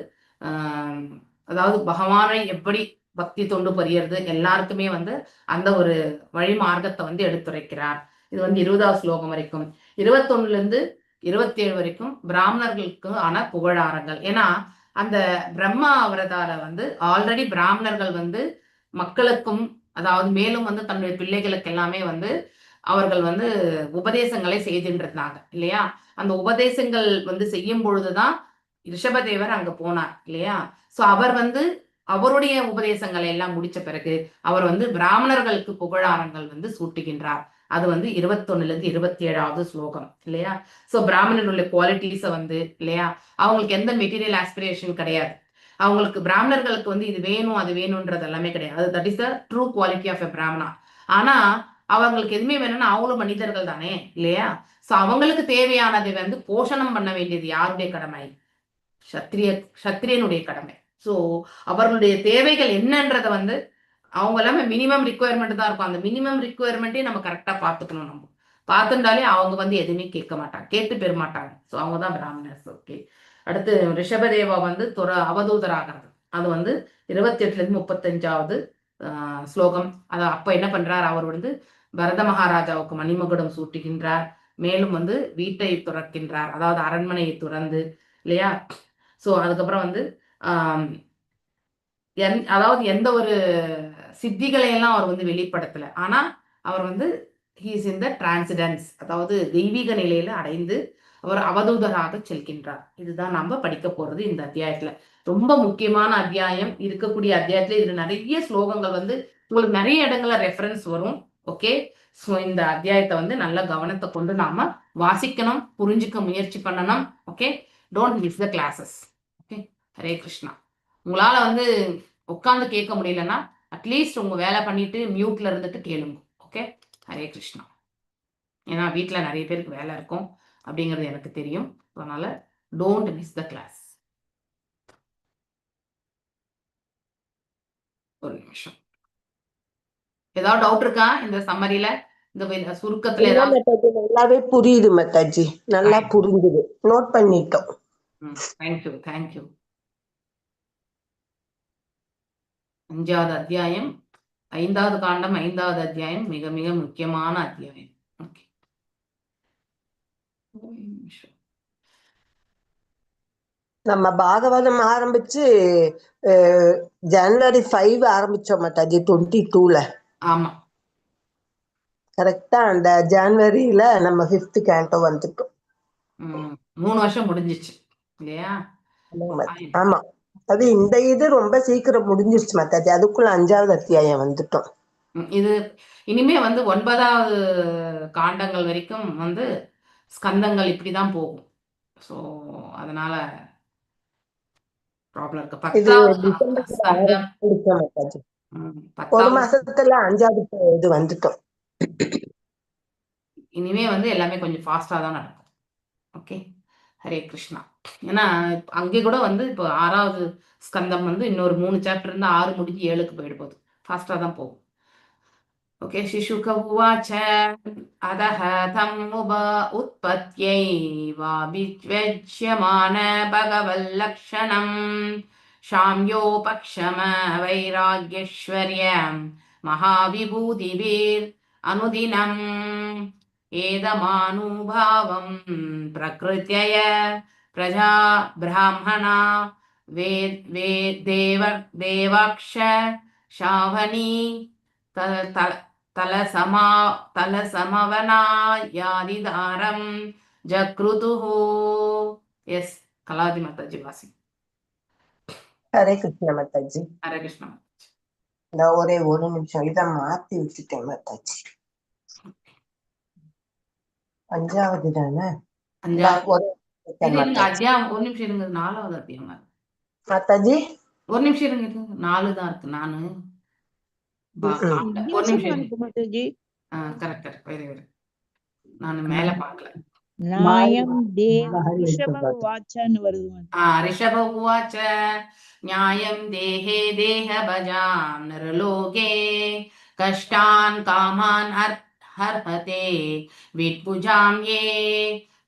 அதாவது பகவானை எப்படி பக்தி தொண்டு புரியறது எல்லாருக்குமே வந்து அந்த ஒரு வழி மார்க்கத்தை வந்து எடுத்துரைக்கிறார். இது வந்து 20வது ஸ்லோகம் வரைக்கும். 21ல இருந்து 27 வரைக்கும் பிராமணர்களுக்கு ஆன புகழாரங்கள். ஏன்னா அந்த பிரம்மா அவதார வந்து ஆல்ரெடி பிராமணர்கள் வந்து மக்களுக்கும் அதாவது மேலும் வந்து தன்னுடைய பிள்ளைகளுக்கு எல்லாமே வந்து அவர்கள் வந்து உபதேசங்களை செய்துட்டு இருந்தாங்க இல்லையா. அந்த உபதேசங்கள் வந்து செய்யும் பொழுதுதான் ரிஷபதேவர் அங்க போனார் இல்லையா. சோ அவர் வந்து அவருடைய உபதேசங்களை எல்லாம் முடிச்ச பிறகு அவர் வந்து பிராமணர்களுக்கு புகழாரங்கள் வந்து சூட்டுகின்றார். அது வந்து 21ல இருந்து 27வது ஸ்லோகம் இல்லையா. சோ பிராமணர்களுடைய குவாலிட்டிஸை வந்து இல்லையா, அவங்களுக்கு எந்த மெட்டீரியல் ஆஸ்பிரேஷன் கிடையாது. அவங்களுக்கு பிராமணர்களுக்கு வந்து இது வேணும் அது வேணும்ன்றது எல்லாமே கிடையாது. That is the true quality of a brahmana. ஆனா அவங்களுக்கு எதுவுமே வேணும்னா அவங்களும் மனிதர்கள் தானே இல்லையா? சோ அவங்களுக்கு தேவையானதை வந்து போஷணம் பண்ண வேண்டியது யாருடைய கடமை? சத்திரியனுடைய கடமை. சோ அவர்களுடைய தேவைகள் என்னன்றத வந்து அவங்க எல்லாமே மினிமம் ரிக்குவயர்மெண்ட் தான் இருக்கும். அந்த மினிமம் ரிக்குவயர்மெண்ட்டே நம்ம கரெக்டா பார்த்துக்கணும். நம்ம பார்த்துட்டாலே அவங்க வந்து எதுவுமே கேட்க மாட்டாங்க, கேட்டு பெற மாட்டாங்க. ஸோ அவங்க தான் பிராமணர்ஸ். ஓகே. அடுத்து ரிஷபதேவா வந்து அவதூதராகிறது. அது வந்து 28லேருந்து 35வது ஸ்லோகம். அது அப்ப என்ன பண்றார்? அவர் வந்து பரத மகாராஜாவுக்கு மணிமகுடம் சூட்டுகின்றார். மேலும் வந்து வீட்டை துறக்கின்றார், அதாவது அரண்மனையை துறந்து இல்லையா? ஸோ அதுக்கப்புறம் வந்து அதாவது எந்த ஒரு சித்திகளை எல்லாம் அவர் வந்து வெளிப்படுத்தல. ஆனா அவர் வந்து ஹீஸ் இன் த டிரான்சிடன்ஸ், அதாவது தெய்வீக நிலையில அடைந்து அவர் அவதூதராக செல்கின்றார். இதுதான் நம்ம படிக்க போறது இந்த அத்தியாயத்துல. ரொம்ப முக்கியமான அத்தியாயம். இருக்கக்கூடிய அத்தியாயத்துல இதுல நிறைய ஸ்லோகங்கள் வந்து உங்களுக்கு நிறைய இடங்கள்ல ரெஃபரன்ஸ் வரும். ஓகே. ஸோ இந்த அத்தியாயத்தை வந்து நல்ல கவனத்தை கொண்டு நாம வாசிக்கணும், புரிஞ்சுக்க முயற்சி பண்ணணும். Okay. Don't miss the classes. Okay. Hare Krishna. உங்களால வந்து உட்காந்து கேட்க முடியலன்னா அட்லீஸ்ட் உங்க வேலை பண்ணிட்டு மியூட்ல இருந்துட்டு கேளுங்க. ஓகே. ஹரே கிருஷ்ணா. ஏன்னா வீட்டில் நிறைய பேருக்கு வேலை இருக்கும் அப்படிங்கிறது எனக்கு தெரியும். அதனால டோன்ட் மிஸ் த கிளாஸ். ஒரு நிமிஷம். ஏதாவது டவுட் இருக்கா இந்த சம்மரியில, இந்த சுருக்கத்துல ஏதாவது? நல்லாவே புரியுது மாதாஜி, நல்லா புரிஞ்சுது, நோட் பண்ணிட்டோம். Thank you thank you. 5வது அத்தியாயம், 5வது காண்டம், 5வது அத்தியாயம் மிக மிக முக்கியமான அத்தியாயம். ஓகே. நம்ம பாகவதம் ஆரம்பிச்சு ஜனவரி 5 ஆரம்பிச்சோம் மாதாஜி, 22ல. ஆமா கரெக்டா அந்த ஜனவரியில நம்ம 5th கேண்டோ வந்துட்டோம். 3 வருஷம் முடிஞ்சிச்சு இல்லையா? ஆமா, அது இந்த இது ரொம்ப சீக்கிரம் முடிஞ்சிருச்சு மாதாஜி. அதுக்குள்ள 5வது அத்தியாயம் வந்துட்டோம். இது இனிமே வந்து 9வது காண்டங்கள் வரைக்கும் வந்து ஸ்கந்தங்கள் இப்படிதான் போகும். ஸோ அதனால ப்ராப்ளம் இருக்கு. 10வது ஸ்கந்தம் ஒரு மாசத்துல 5வது இது வந்துட்டோம். இனிமே வந்து எல்லாமே கொஞ்சம் ஃபாஸ்டா தான் நடக்கும். ஓகே. ஹரே கிருஷ்ணா. ஏன்னா அங்கே கூட வந்து இப்போ 6வது ஸ்கந்தம் வந்து இன்னொரு 3 சாப்டர் இருந்தா 6 முடிஞ்சு 7க்கு போயிட போகுது. ஃபாஸ்டா தான் போகும். ஓகே. சிசுக உவாச்ச அதஹ தம் உத்பத்யை வாபித்வஜ்யமான பகவல்லக்ஷணம் ஷாம்யோபக்ஷம வைராக்யஸ்வர்யம் மகாவிபூதிபீர் அனுதினம் ஏதமானுபாவம் பிரகிருத்யய பிரஜா பிராமணா தேவாக்ஷ ஷாவனி தலசமவனாயாதிதாரம் ஜக்ருதுஹு. எஸ் கலாதி மாதாஜி வாசி. ஹரே கிருஷ்ண மாதாஜி. ஹரே கிருஷ்ணா. நான் ஒரே ஒரு நிமிஷம் இதை மாத்தி விட்டுட்டேன் மாதாஜி. 5வது தானே? 5வது அத்தியாயம். ஒரு நிமிஷம் இருங்க. 4வது அத்தியாயம் மாதாஜி. ஒரு நிமிஷம் இருங்க. 4 தான் இருக்கு. நானு ஒரு நிமிஷம். கரெக்ட். நான் மேல பார்க்கல. நியாயம் ரிஷப உவாச்சன்னு வருது. ரிஷப உவாச்ச நியாயம் தேஹே தேஹபஜாம் நரலோகே கஷ்டான் காமான் ஹர்ஹதே வித்புஜாம் யே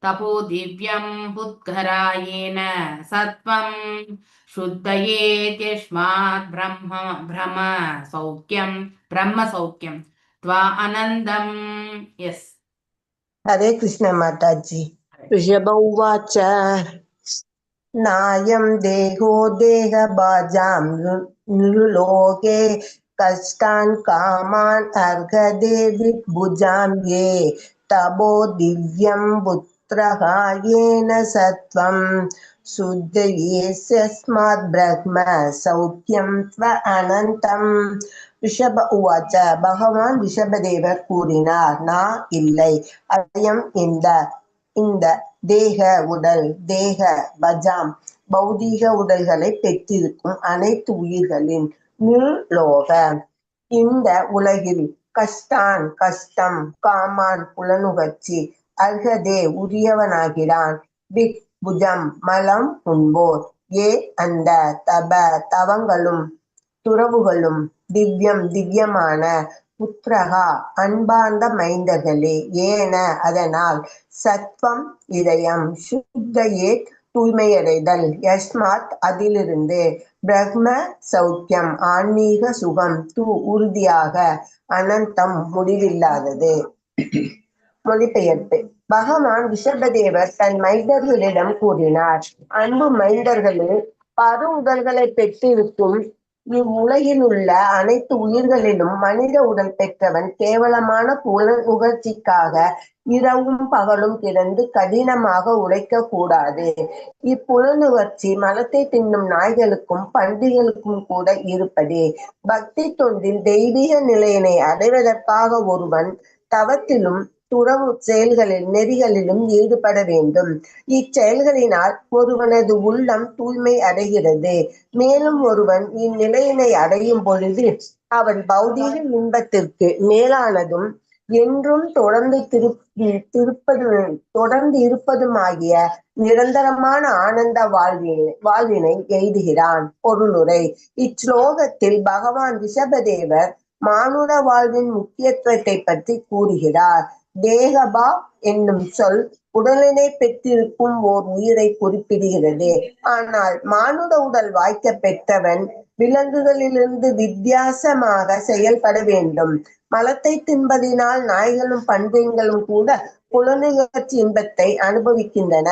தபோ திவ்யம் புத்கராயேன சத்வம் शुद्धयेत्यस्मात् ब्रह्म सौख्यं त्वा आनन्दम्. यस. हरे कृष्ण माताजी. ऋषभ उवाच नायं देहो देहभाजां नृलोके कष्टान् कामान् अर्हते विभुजां ये तपो दिव्यं पुत्रः येन सत्वं शुद्धयेस्मात् ब्रह्म सौख्यं त्व अनन्तम्. ரிஷப உவாச்ச. பகவான் ரிஷபதேவர் கூறினார், நான் இல்லை, அயம் இந்த தேக உடல், தேக பஜாம் பௌதீக உடல்களை பெற்றிருக்கும் அனைத்து உயிர்களின் நிர்லோக இந்த உலகில் கஷ்டான் கஷ்டம், காமான் புலனுகர்ச்சி, அர்ஹதே உரியவனாகிறான், புஜம் மலம் உண்போர், அந்த தப தவங்களும் துறவுகளும், திவ்யம் திவ்யமான, புத்திரகா அன்பார்ந்த மைந்தர்களே, ஏன அதனால், சத்வம் இதயம், சுத்தையே தூய்மையடைதல், யஸ்மாத் அதிலிருந்து, பிரம்ம சௌக்கியம் ஆன்மீக சுகம், உறுதியாக, அனந்தம் முடிவில்லாதது. மொழிபெயர்ப்பு. பகவான் ரிஷபதேவர் தன் மைந்தர்களிடம் கூறினார், அன்பு மைந்தர்களே, பரு உடல்களை பெற்றிருக்கும் இவ்வுலகில் உள்ள அனைத்து உயிர்களிலும் மனித உடல் பெற்றவன் கேவலமான புல நுகர்ச்சிக்காக இரவும் பகலும் கிடந்து கடினமாக உழைக்க கூடாது. இப்புலனுகர்ச்சி மலத்தை தின்னும் நாய்களுக்கும் பன்றிகளுக்கும் கூட இருப்பதே. பக்தி தொண்டில் தெய்வீக நிலையினை அடைவதற்காக ஒருவன் தவத்திலும் துறவு செயல்களில் நெறிகளிலும் ஈடுபட வேண்டும். இச்செயல்களினால் ஒருவனது உள்ளம் தூய்மை அடைகிறது. மேலும் ஒருவன் இந்நிலையினை அடையும் பொழுது அவன் பௌதீக இன்பத்திற்கு மேலானதும் என்றும் தொடர்ந்து இருப்பதுமாகிய நிரந்தரமான ஆனந்த வாழ்வினை எய்துகிறான். பொருளுரை. இச்லோகத்தில் பகவான் ரிஷபதேவர் மானுட வாழ்வின் முக்கியத்துவத்தை பற்றி கூறுகிறார். தேகபா என்னும் சொல் உடலினை பெற்றிருக்கும் ஓர் உயிரை குறிப்பிடுகிறது. ஆனால் மானுட உடல் வாய்க்க பெற்றவன் விலங்குகளிலிருந்து வித்தியாசமாக செயல்பட வேண்டும். மலத்தை தின்பதினால் நாய்களும் பன்றிகளும் கூட புலனுகர்ச்சி இன்பத்தை அனுபவிக்கின்றன.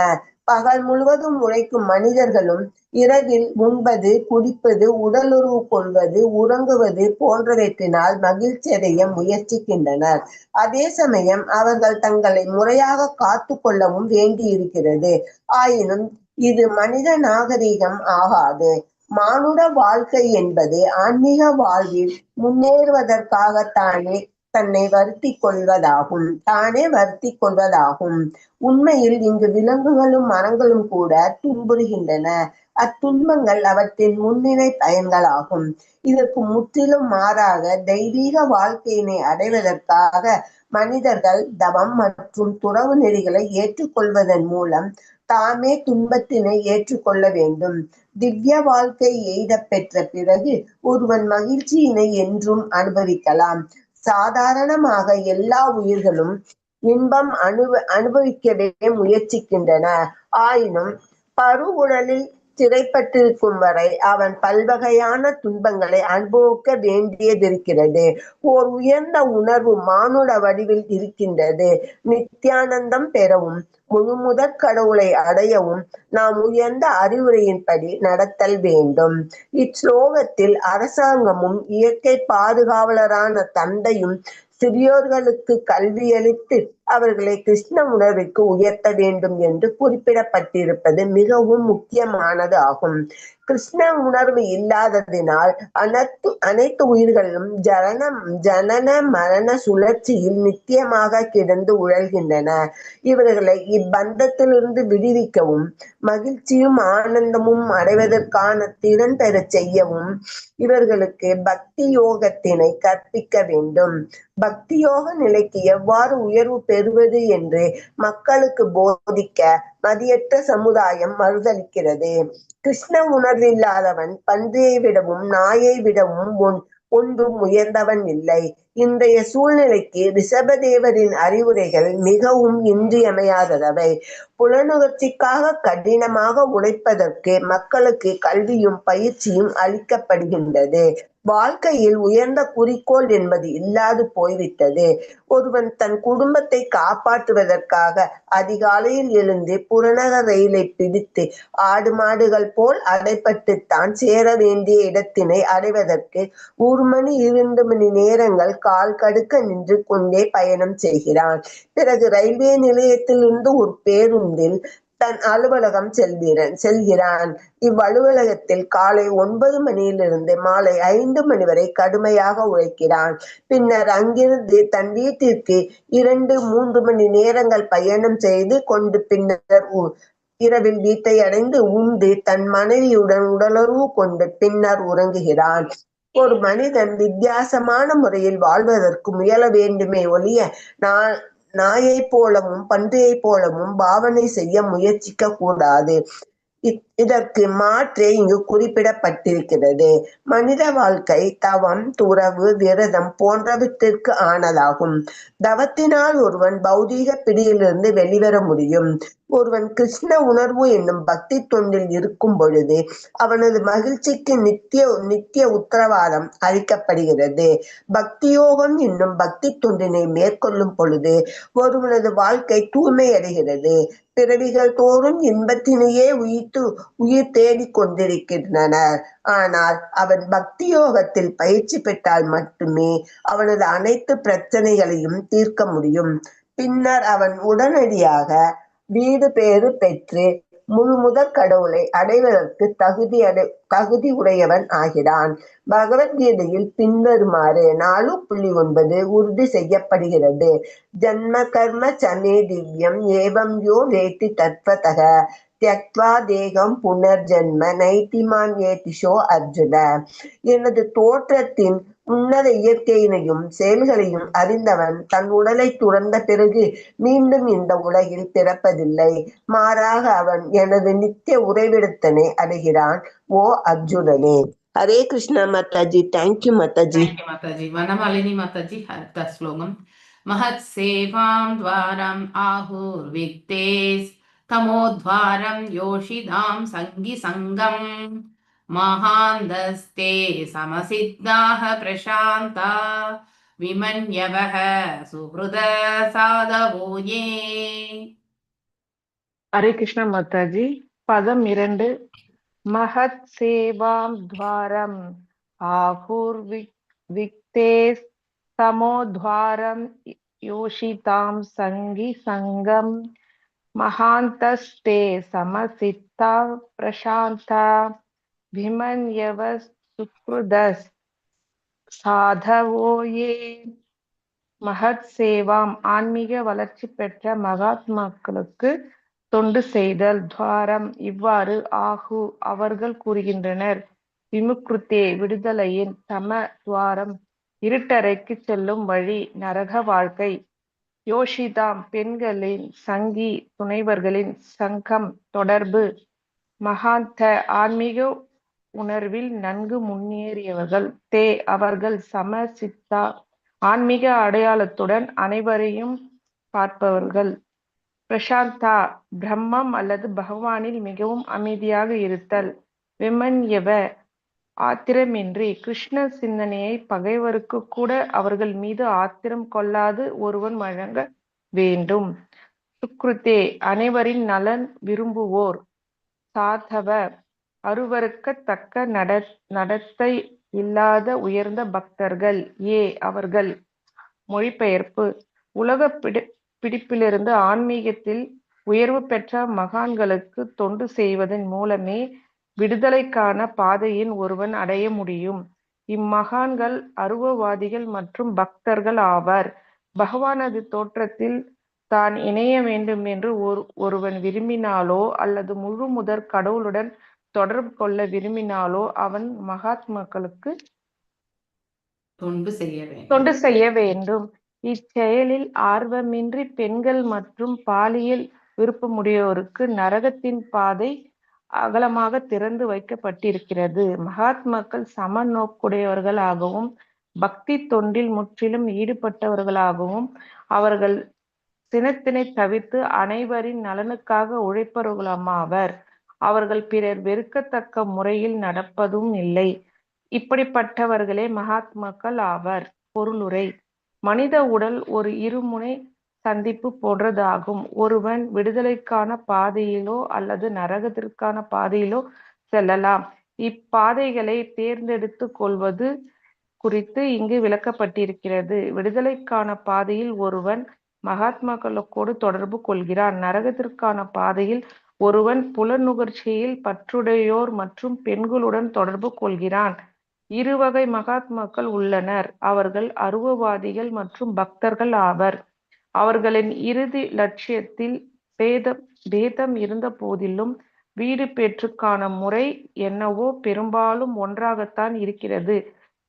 பகல் முழுவதும் உழைக்கும் மனிதர்களும் இரவில் உண்பது, குடிப்பது, உடலுறவு கொள்வது, உறங்குவது போன்றவற்றினால் மகிழ்ச்சி அடைய முயற்சிக்கின்றனர். அதே சமயம் அவர்கள் தங்களை முறையாக காத்து கொள்ளவும் வேண்டியிருக்கிறது. ஆயினும் இது மனித நாகரிகம் ஆகாது. மானுட வாழ்க்கை என்பது ஆன்மீக வாழ்வில் முன்னேறுவதற்காக தன்னை வருத்தி கொள்வதாகும். உண்மையில் இங்கு விலங்குகளும் மரங்களும் கூட துன்புறுகின்றன. அத்துன்பங்கள் அவற்றின் முன்னிலை பயன்களாகும். இதற்கு முற்றிலும் மாறாக தெய்வீக வாழ்க்கையினை அடைவதற்காக மனிதர்கள் தவம் மற்றும் துறவு நெறிகளை ஏற்றுக்கொள்வதன் மூலம் தாமே துன்பத்தினை ஏற்றுக்கொள்ள வேண்டும். திவ்ய வாழ்க்கை எய்த பெற்ற பிறகு ஒருவன் மகிழ்ச்சியினை என்றும் அனுபவிக்கலாம். சாதாரணமாக எல்லா உயிர்களும் இன்பம் அனுபவிக்கவே முயற்சிக்கின்றன. ஆயினும் பரு உடலில் சிறைப்பட்டிருக்கும் வரை அவன் பல்வகையான துன்பங்களை அனுபவிக்க வேண்டியதிருக்கிறது. ஓர் உயர்ந்த உணர்வு மானுட வடிவில் இருக்கின்றது. நித்தியானந்தம் பெறவும் முழுமுதற் கடவுளை அடையவும் நாம் உயர்ந்த அறிவுரையின்படி நடத்தல் வேண்டும். இச்லோகத்தில் அரசாங்கமும் இயற்கை பாதுகாவலரான தந்தையும் சிறியோர்களுக்கு கல்வியளித்து அவர்களை கிருஷ்ண உணர்வுக்கு உயர்த்த வேண்டும் என்று குறிப்பிடப்பட்டிருப்பது மிகவும் முக்கியமானது ஆகும். கிருஷ்ண உணர்வு இல்லாததினால் அனைத்து உயிர்களும் ஜனன மரண சுழற்சியில் நித்தியமாக கிடந்து உழல்கின்றன. இவர்களை இப்பந்தத்திலிருந்து விடுவிக்கவும் மகிழ்ச்சியும் ஆனந்தமும் அடைவதற்கான திறன் பெற செய்யவும் இவர்களுக்கு பக்தி யோகத்தினை கற்பிக்க வேண்டும். பக்தி யோக நிலைக்கு எவ்வாறு உயர்வு பெறுவது என்று மக்களுக்கு போதிக்க மதியற்ற சமுதாயம் மறுதளிக்கிறது. கிருஷ்ண உணர்வில்லாதவன் பன்றியை விடவும் நாயை விடவும் ஒன்றும் உயர்ந்தவன் இல்லை. இன்றைய சூழ்நிலைக்கு ரிஷபதேவரின் அறிவுரைகள் மிகவும் இன்றியமையாதவை. புலனுகர்ச்சிக்காக கடினமாக உழைப்பதற்கு மக்களுக்கு கல்வியும் பயிற்சியும் அளிக்கப்படுகின்றது. வாழ்க்கையில் உயர்ந்த குறிக்கோள் என்பது இல்லாது போய்விட்டது. ஒருவன் தன் குடும்பத்தை காப்பாற்றுவதற்காக அதிகாலையில் எழுந்து புறநகர் ரயிலை பிடித்து ஆடு மாடுகள் போல் அடைப்பட்டுத்தான் சேர வேண்டிய இடத்தினை அடைவதற்கு 1 மணி 2 மணி நேரங்கள் கால் கடுக்க நின்று கொண்டே பயணம் செய்கிறான். பிறகு ரயில்வே நிலையத்திலிருந்து ஒரு பேருந்தில் தன் அலுவலகம் செல்கிறான். இவ்வலுவலகத்தில் காலை 9 மணியிலிருந்து மாலை 5 மணி வரை கடுமையாக உழைக்கிறான். பின்னர் அங்கிருந்து தன் வீட்டிற்கு 2-3 மணி நேரங்கள் பயணம் செய்து கொண்டு பின்னர் இரவில் வீட்டை அடைந்து உண்டு தன் மனைவியுடன் உடலுறவு கொண்டு பின்னர் உறங்குகிறான். ஒரு மனிதன் வித்தியாசமான முறையில் வாழ்வதற்கு முயல வேண்டுமே ஒழிய நாயைப் போலவும் பன்றியைப் போலவும் பாவனை செய்ய முயற்சிக்க கூடாது. இதற்கு மாற்றே இங்கு குறிப்பிடப்பட்டிருக்கிறது. மனித வாழ்க்கை தவம், துறவு, விரதம் போன்றவற்றிற்கு ஆனதாகும். தவத்தினால் ஒருவன் பௌதீக பிடியிலிருந்து வெளிவர முடியும். ஒருவன் கிருஷ்ண உணர்வு என்னும் பக்தி தொண்டில் இருக்கும் பொழுது அவனது மகிழ்ச்சிக்கு நித்திய உத்தரவாதம் அளிக்கப்படுகிறது. பக்தியோகம் என்னும் பக்தி தொண்டினை மேற்கொள்ளும் பொழுது ஒருவனது வாழ்க்கை தூய்மையடைகிறது. பிறவிகள் தோறும் இன்பத்தினையே உயிர் தேடிக் கொண்டிருக்கின்றனர். ஆனால் அவன் பக்தி யோகத்தில் பயிற்சி பெற்றால் மட்டுமே அவனது அனைத்து பிரச்சனைகளையும் தீர்க்க முடியும். பின்னர் அவன் உடனடியாக வீடு பேறு பெற்று முழுமுதற் கடவுளை அடைவதற்கு தகுதி உடையவன் ஆகிறான். பகவத்கீதையில் பின்வருமாறு 4.9 உறுதி செய்யப்படுகிறது. ஜன்ம கர்ம சமே திவ்யம் ஏவம் யோ வேத்தி தத்வதக தியக்த்வா தேகம் புனர்ஜன்ம நைத்திமான் ஏதிஷோ அர்ஜுன. எனது தோற்றத்தின் உன்னத இயற்கையினையும் செயல்களையும் அறிந்தவன் தன் உடலை துறந்த பிறகு மீண்டும் இந்த உலகில் பிறப்பதில்லை. மாறாக அவன் எனது நித்திய உறைவிடத்தினை அடைகிறான். ஓ அர்ஜுனனே. ஹரே கிருஷ்ணா மாதாஜி. தேங்க்யூ மாதாஜி. மாதாஜி. வனமாலினி மாதாஜி அடுத்த ஸ்லோகம். மகத் சேவாம் துவாரம் ஆஹூர் விக்தேஸ் தமோத்வாரம் யோஷிதாம் சங்கி சங்கம் மகாந்தஸ்தே சமசித்தாஹ பிரசாந்தா விமன்யவஹ சுஹ்ருத சாதவோயே. ஹரே கிருஷ்ணா மாதாஜி. பதம் 2. மகத் சேவாம் துவாரம் ஆஹூர் விக்தேஸ் தமோத்வாரம் யோஷிதாம் சங்கி சங்கம் மகாந்தஸ்தே சமசித்தா பிரசாந்தா விமன்யவ சுக்ருதஸ் சாதவோயே. மகத் சேவாம் ஆன்மீக வளர்ச்சி பெற்ற மகாத்மாக்களுக்கு தொண்டு செய்தல். துவாரம் இவ்வாறு ஆகு அவர்கள் கூறுகின்றனர். விமுக்ருத்தே விடுதலையின், தம துவாரம் இருட்டறைக்கு செல்லும் வழி, நரக வாழ்க்கை. யோஷிதாம் பெண்களின், சங்கி துணைவர்களின், சங்கம் தொடர்பு. மகாந்த ஆன்மீக உணர்வில் நன்கு முன்னேறியவர்கள். தே அவர்கள், சம சித்தா ஆன்மீக அடையாளத்துடன் அனைவரையும் பார்ப்பவர்கள். பிரசாந்தா பிரம்மம் அல்லது பகவானில் மிகவும் அமைதியாக இருத்தல். விமன்யவ ஆத்திரமின்றி கிருஷ்ண சிந்தனையை பகைவருக்கு கூட அவர்கள் மீது ஆத்திரம் கொள்ளாது ஒருவன் வழங்க வேண்டும். சுக்ருத்தே அனைவரின் நலன் விரும்புவோர். சாதவ அருவருக்கத்தக்க நடத்தை இல்லாத உயர்ந்த பக்தர்கள். ஏ அவர்கள். மொழிபெயர்ப்பு. உலக பிடிப்பிலிருந்து ஆன்மீகத்தில் உயர்வு பெற்ற மகான்களுக்கு தொண்டு செய்வதன் மூலமே விடுதலைக்கான பாதையின் ஒருவன் அடைய முடியும். இம்மகான்கள் அருவவாதிகள் மற்றும் பக்தர்கள் ஆவர். பகவானது தோற்றத்தில் தான் இணைய வேண்டும் என்று ஒருவன் விரும்பினாலோ அல்லது முழு முதற் கடவுளுடன் தொடர்பு கொள்ள விரும்பினாலோ அவன் மகாத்மாக்களுக்கு தொண்டு செய்ய வேண்டும். இச்செயலில் ஆர்வமின்றி பெண்கள் மற்றும் பாலியல் விருப்பமுடையோருக்கு நரகத்தின் பாதை அகலமாக திறந்து வைக்கப்பட்டிருக்கிறது. மகாத்மாக்கள் சம நோக்குடையவர்களாகவும் பக்தி தொண்டில் முற்றிலும் ஈடுபட்டவர்களாகவும் அவர்கள் சினத்தினை தவிர்த்து அனைவரின் நலனுக்காக உழைப்பவர்களுமாவர். அவர்கள் பிறர் வெறுக்கத்தக்க முறையில் நடப்பதும் இல்லை. இப்படிப்பட்டவர்களே மகாத்மாக்கள் ஆவர். பொருளுரை. மனித உடல் ஒரு இருமுனை சந்திப்பு போன்றதாகும். ஒருவன் விடுதலைக்கான பாதையிலோ அல்லது நரகத்திற்கான பாதையிலோ செல்லலாம். இப்பாதைகளை தேர்ந்தெடுத்து கொள்வது குறித்து இங்கு விளக்கப்பட்டிருக்கிறது. விடுதலைக்கான பாதையில் ஒருவன் மகாத்மாக்களோடு தொடர்பு கொள்கிறான். நரகத்திற்கான பாதையில் ஒருவன் புலநுகர்ச்சியில் பற்றுடையோர் மற்றும் பெண்களுடன் தொடர்பு கொள்கிறான். இருவகை மகாத்மாக்கள் உள்ளனர். அவர்கள் அருவவாதிகள் மற்றும் பக்தர்கள் ஆவர். அவர்களின் இறுதி லட்சியத்தில் பேதம் இருந்த போதிலும் வீடு பேற்றுக்கான முறை என்னவோ பெரும்பாலும் ஒன்றாகத்தான் இருக்கிறது.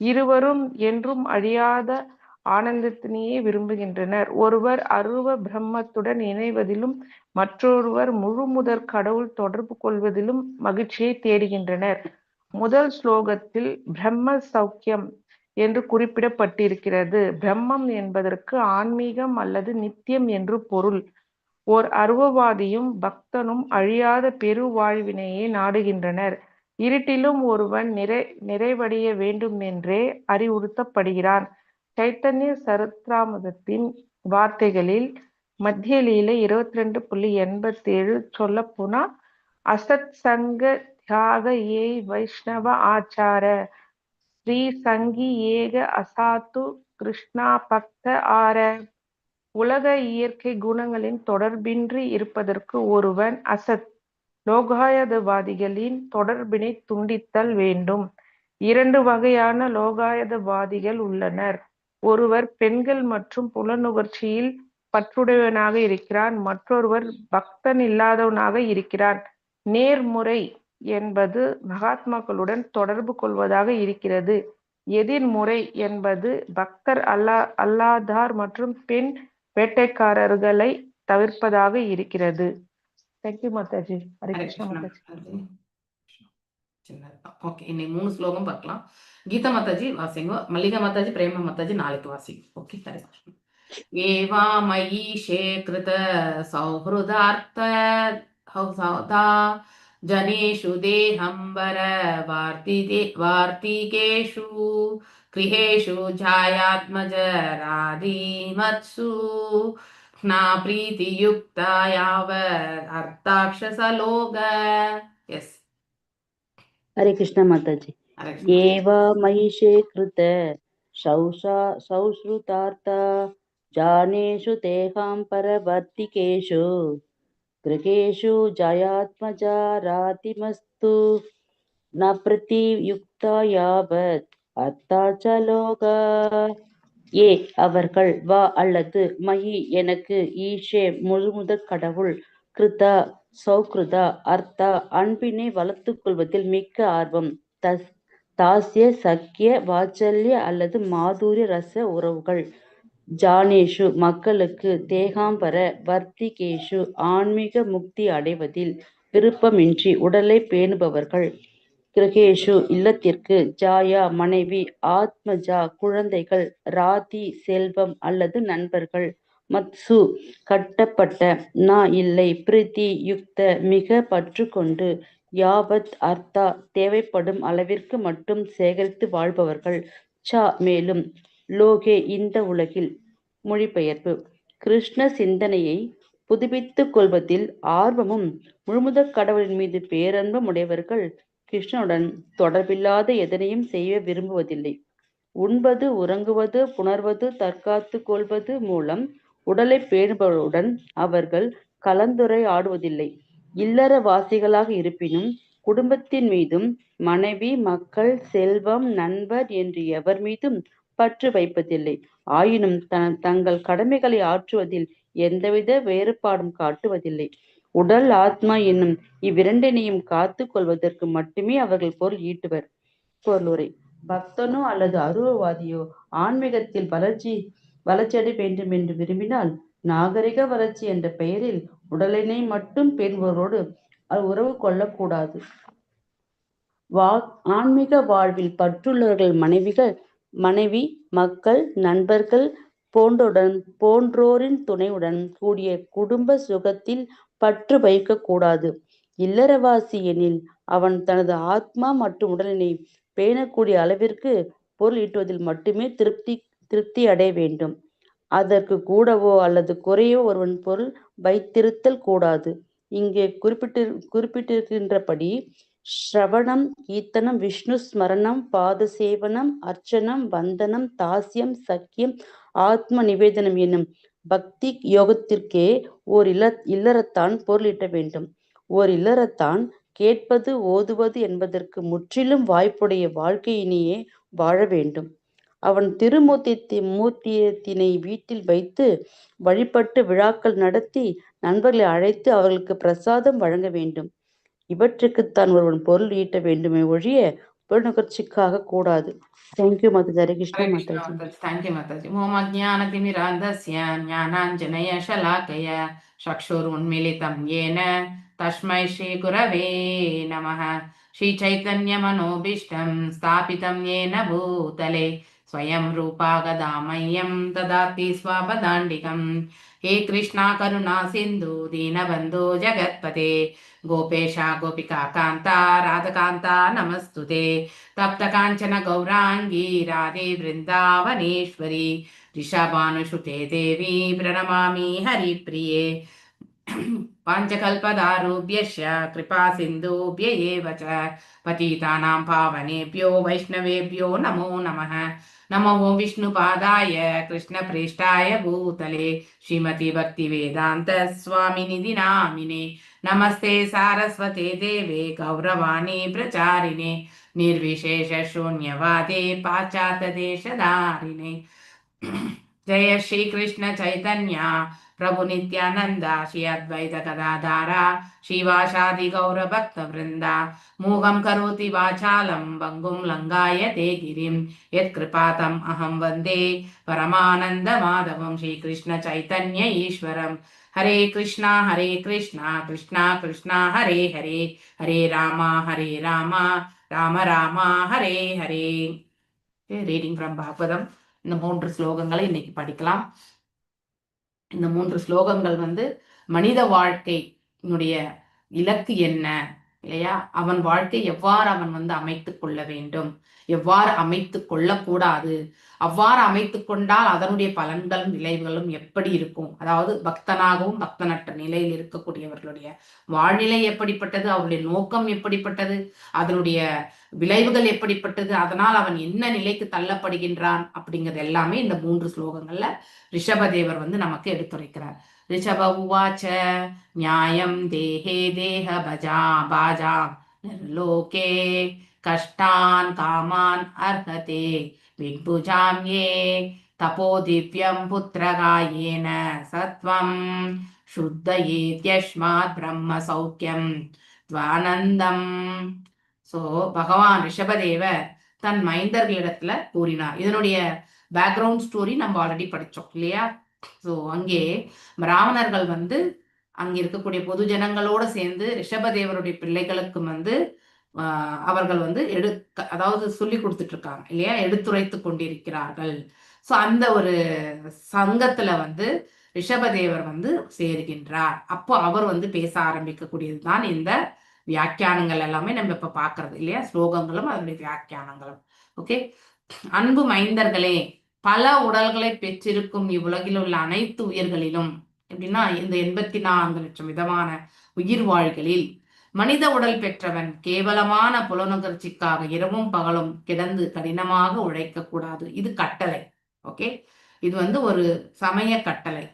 இருவரும் என்றும் அழியாத ஆனந்தத்தினையே விரும்புகின்றனர். ஒருவர் அருவ பிரம்மத்துடன் இணைவதிலும் மற்றொருவர் முழுமுதற் கடவுள் தொடர்பு கொள்வதிலும் மகிழ்ச்சியை தேடுகின்றனர். முதல் ஸ்லோகத்தில் பிரம்ம சௌக்கியம் என்று குறிப்பிடப்பட்டிருக்கிறது. பிரம்மம் என்பதற்கு ஆன்மீகம் அல்லது நித்தியம் என்று பொருள். ஓர் அருவவாதியும் பக்தனும் அழியாத பெரு வாழ்வினையே நாடுகின்றனர். இருட்டிலும் ஒருவன் நிறைவடைய வேண்டும் என்றே அறிவுறுத்தப்படுகிறான். சைத்தன்ய சரித்ராமிர்தத்தின் வார்த்தைகளில் மத்திய லீலை 22.87 சொல்லப்போனா அசத் சங்க தியாக ஏ வைஷ்ணவ ஆச்சார ஸ்ரீ சங்கி ஏக அசாத்து கிருஷ்ணா பக்த ஆர. உலக இயற்கை குணங்களின் தொடர்பின்றி இருப்பதற்கு ஒருவன் அசத் லோகாயதவாதிகளின் தொடர்பினை துண்டித்தல் வேண்டும். 2 வகையான லோகாயதவாதிகள் உள்ளனர். ஒருவர் பெண்கள் மற்றும் புலனுணர்ச்சியில் பற்றுடையவனாக இருக்கிறான். மற்றொருவர் பக்தன் இல்லாதவனாக இருக்கிறான். நேர்முறை என்பது மகாத்மாக்களுடன் தொடர்பு கொள்வதாக இருக்கிறது. எதிர்முறை என்பது பக்தர் அல்லாதார் மற்றும் பெண் வேட்டைக்காரர்களை தவிர்ப்பதாக இருக்கிறது. தேங்க்யூ மாதாஜி. ஹரே ஹரே கிருஷ்ணா கிருஷ்ணா. மாதாஜி. ஓகே, இன்னைக்கு 3 ஸ்லோகம் பார்க்கலாம். கீதா மாதாஜி வாசிங்கோ, மல்லிகா மாதாஜி, பிரேமா மாதாஜி நாளைக்கு வாசிங்க. ஓகே, ஹரே கிருஷ்ணா. ஏவா மயீஷே கிருத சௌஹ்ருதார்த்த சௌதா ஜனேஷு தேஹம்பர வார்த்திகேஷு கிருஹேஷு ஜாயாத்மஜ ராதிமத்சு நா பிரீதியுக்தா யாவத் அர்த்தாக்ஷசலோக. எஸ், हरे कृष्णा माताजी. ஹரே கிருஷ்ணா. एवा महिषे कृत सौश्रुतार्थ जानेषु तेहां परवर्तिकेषु गृहेषु जयात्मजा रातिमस्तु न प्रतियुक्ता यावत् அத்தாச்சலோக. ஏ அவர்கள், வா அல்லது, மயி எனக்கு, ஈஷே முழுமுதற் கடவுள், கிருதா சௌக்ருதா அர்த்தா அன்பினை வளர்த்துக் கொள்வதில் மிக்க ஆர்வம், தாஸ்ய சக்கிய வாத்சல்ய அல்லது மாதுரிய ரச உறவுகள், ஜானேஷு மக்களுக்கு, தேகாம்பர வர்த்திகேஷு ஆன்மீக முக்தி அடைவதில் விருப்பமின்றி உடலை பேணுபவர்கள், கிரகேஷு இல்லத்திற்கு, ஜாயா மனைவி, ஆத்மஜா குழந்தைகள், ராதி செல்வம் அல்லது நண்பர்கள், மத்சு கட்டப்பட்ட, நா இல்லை, பிரீத்தி யுக்த மிக பற்று கொண்டு, யாவத் அர்த்தா தேவைப்படும் அளவிற்கு மட்டும் சேகரித்து வாழ்பவர்கள், சா மேலும், லோகே இந்த உலகில். மொழிபெயர்ப்பு. கிருஷ்ண சிந்தனையை புதுப்பித்துக் கொள்வதில் ஆர்வமும் முழுமுதற் கடவுளின் மீது பேரன்பும் உடையவர்கள் கிருஷ்ணனுடன் தொடர்பில்லாத எதனையும் செய்ய விரும்புவதில்லை. உண்பது, உறங்குவது, புணர்வது, தற்காத்து கொள்வது மூலம் உடலை பேணுபவர்களுடன் அவர்கள் கலந்துரையாடுவதில்லை. இல்லற வாசிகளாக இருப்பினும் குடும்பத்தின் மீதும் மனைவி, மக்கள், செல்வம், நண்பர் என்று எவர் மீதும் பற்று வைப்பதில்லை. ஆயினும் தங்கள் கடமைகளை ஆற்றுவதில் எந்தவித வேறுபாடும் காட்டுவதில்லை. உடல், ஆத்மா என்னும் இவ்விரண்டினையும் காத்து கொள்வதற்கு மட்டுமே அவர்கள் பொருள் ஈட்டுவர். பொருளுரை. பக்தனோ அல்லது அருவவாதியோ ஆன்மீகத்தில் வளர்ச்சியடைய வேண்டும் என்று விரும்பினால் நாகரிக வளர்ச்சி என்ற பெயரில் உடலினை மட்டும் பேணுபவரோடு உறவு கொள்ளக்கூடாது. ஆன்மீக வாழ்வில் பற்றுள்ளவர்கள் மனைவி, மக்கள், நண்பர்கள் போன்றோரின் துணையுடன் கூடிய குடும்ப சுகத்தில் பற்று வைக்க கூடாது. இல்லறவாசி எனில் அவன் தனது ஆத்மா மற்றும் உடலினை பேணக்கூடிய அளவிற்கு பொருள் ஈட்டுவதில் மட்டுமே திருப்தி அடைய வேண்டும். அதற்கு கூடவோ அல்லது குறையோ ஒருவன் பொருள் வைத்திருத்தல் கூடாது. இங்கே குறிப்பிட்டிருக்கின்றபடி ஸ்ரவணம், கீர்த்தனம், விஷ்ணு ஸ்மரணம், பாத சேவனம், அர்ச்சனம், வந்தனம், தாஸ்யம், சக்கியம், ஆத்ம நிவேதனம் என்னும் பக்தி யோகத்திற்கே ஓர் இல்லறத்தான் பொருளீட்ட வேண்டும். ஓர் இல்லறத்தான் கேட்பது, ஓதுவது என்பதற்கு முற்றிலும் வாய்ப்புடைய வாழ்க்கையினையே வாழ வேண்டும். அவன் மூர்த்தியத்தினை வீட்டில் வைத்து வழிபட்டு விழாக்கள் நடத்தி நண்பர்களை அழைத்து அவர்களுக்கு பிரசாதம் வழங்க வேண்டும். இவற்றுக்குத்தான் ஒருவன் பொருள் ஈட்ட வேண்டுமே ஒழிய பொருள் நுகர்ச்சிக்காக கூடாது. தேங்க்யூ மாதாஜி. ஹரே கிருஷ்ணா ஹரே கிருஷ்ணா மாதாஜி. மாதாஜி. தேங்க்யூ மாதாஜி. மோமஜ்ஞானதிமிராந்தஸ்ய ஞானாஞ்சனயசலாக்கய சக்ஷுருன்மிலிதம் ஏன தஸ்மை ஸ்ரீ குரவே நமः. श्रीचैतन्यमनोभीष्टं स्थापितं येन भूतले स्वयं रूपा गदा मह्यं ददाति स्वापदाण्डिकम्. हे कृष्णा करुणा सिन्धु दीनबन्धो जगत्पते गोपेशा गोपिका कान्ता राधकान्ता नमस्तुते. तप्त काञ्चन गौराङ्गी राधे वृन्दावनेश्वरी ऋषभानुसुते देवी प्रणमामि हरिप्रिये. पाञ्चकल्पदारुभ्यश्च कृपा सिन्धुभ्य एव च पतितानां पावनेभ्यो वैष्णवेभ्यो नमो नमः. नमो विष्णुपादाय कृष्णप्रेष्ठाय भूतले श्रीमती भक्तिवेदान्त स्वामिनिधि नामिने नमस्ते सारस्वते देवे गौरवाणी प्रचारिणे निर्विशेष शून्यवादे पाश्चात्यदेशधारिणे. जय श्री कृष्ण चैतन्य प्रभु नित्यानंद श्री अद्वैत गदाधारा श्रीवासादि गौर भक्त वृंदा मूगं करोति वाचालं भंगुं लंघायते गिरिं यत्कृपातम् अहं वन्दे परमानंद माधवं श्री कृष्ण चैतन्य ईश्वरम्. हरे कृष्णा कृष्णा कृष्णा हरे हरे हरे राम राम राम हरे हरे. Reading from Bhagavatam. இந்த 3 ஸ்லோகங்களை இன்னைக்கு படிக்கலாம். இந்த 3 ஸ்லோகங்கள் மனித வாழ்க்கையினுடைய இலக்கு என்ன இல்லையா, அவன் வாழ்க்கை எவ்வாறு அவன் அமைத்து கொள்ள வேண்டும், எவ்வாறு அமைத்து கொள்ளக்கூடாது, அவ்வாறு அமைத்து கொண்டால் அதனுடைய பலன்களும் விளைவுகளும் எப்படி இருக்கும், அதாவது பக்தனாகவும் பக்தனற்ற நிலையில் இருக்கக்கூடியவர்களுடைய வாழ்நிலை எப்படிப்பட்டது, அவருடைய நோக்கம் எப்படிப்பட்டது, அதனுடைய விளைவுகள் எப்படிப்பட்டது, அதனால் அவன் என்ன நிலைக்கு தள்ளப்படுகின்றான் அப்படிங்கிறது எல்லாமே இந்த 3 ஸ்லோகங்கள்ல ரிஷபதேவர் நமக்கு எடுத்துரைக்கிறார். ரிஷப உவாச்ச நியாயம் தேஹே தேஹ பாஜாம் லோகே கஷ்டான் காமான் அர்ஹதே விக்புஜாம் ஏ தபோ திவ்யம் புத்திரகாயேன சத்வம் சுத்தயேத்யஸ்மாத் பிரம்ம சௌக்கியம் துவானந்தம். ஸோ பகவான் ரிஷபதேவர் தன் மைந்தர்களிடத்துல கூறினார். இதனுடைய பேக்ரவுண்ட் ஸ்டோரி நம்ம ஆல்ரெடி படித்தோம் இல்லையா. ஸோ அங்கே பிராமணர்கள் அங்கே இருக்கக்கூடிய பொது ஜனங்களோட சேர்ந்து ரிஷபதேவருடைய பிள்ளைகளுக்கு அவர்கள் அதாவது சொல்லி கொடுத்துட்டு இருக்காங்க இல்லையா, எடுத்துரைத்து கொண்டிருக்கிறார்கள். ஸோ அந்த ஒரு சங்கத்துல ரிஷபதேவர் சேருகின்றார். அப்போ அவர் பேச ஆரம்பிக்கக்கூடியது தான் இந்த வியாக்கியானங்கள் எல்லாமே நம்ம இப்ப பாக்குறது இல்லையா, ஸ்லோகங்களும் அதனுடைய வியாக்கியானங்களும். ஓகே, அன்பு மைந்தர்களே, பல உடல்களை பெற்றிருக்கும் இவ்வுலகில் உள்ள அனைத்து உயிர்களிலும் எப்படின்னா இந்த 84 லட்சம் விதமான உயிர் வாழ்களில் மனித உடல் பெற்றவன் கேவலமான புலனுகர்ச்சிக்காக இரவும் பகலும் கிடந்து கடினமாக உழைக்க கூடாது. இது கட்டளை. ஓகே, இது ஒரு சமய கட்டளை.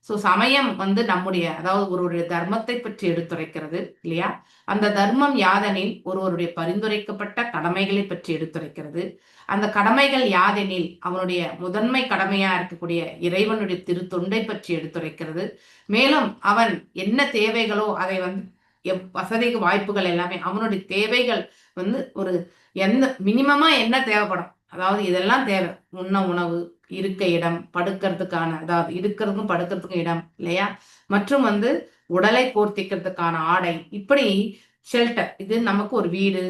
ஸோ சமயம் நம்முடைய அதாவது ஒருவருடைய தர்மத்தை பற்றி எடுத்துரைக்கிறது இல்லையா. அந்த தர்மம் யாதெனில் ஒருவருடைய பரிந்துரைக்கப்பட்ட கடமைகளை பற்றி எடுத்துரைக்கிறது. அந்த கடமைகள் யாதெனில் அவனுடைய முதன்மை கடமையா இருக்கக்கூடிய இறைவனுடைய திருத்தொண்டை பற்றி எடுத்துரைக்கிறது. மேலும் அவன் என்ன தேவைகளோ அதை வசதி வாய்ப்புகள் எல்லாமே அவனுடைய தேவைகள் ஒரு மினிமமா என்ன தேவைப்படும், அதாவது இதெல்லாம் தேவை. உண்ண உணவு, இருக்க இடம், படுக்கிறதுக்கான அதாவது இருக்கிறதுக்கும் படுக்கிறதுக்கும் இடம் இல்லையா, மற்றும் உடலை போர்த்திக்கிறதுக்கான ஆடை, இப்படி ஷெல்டர், இது நமக்கு ஒரு வீடு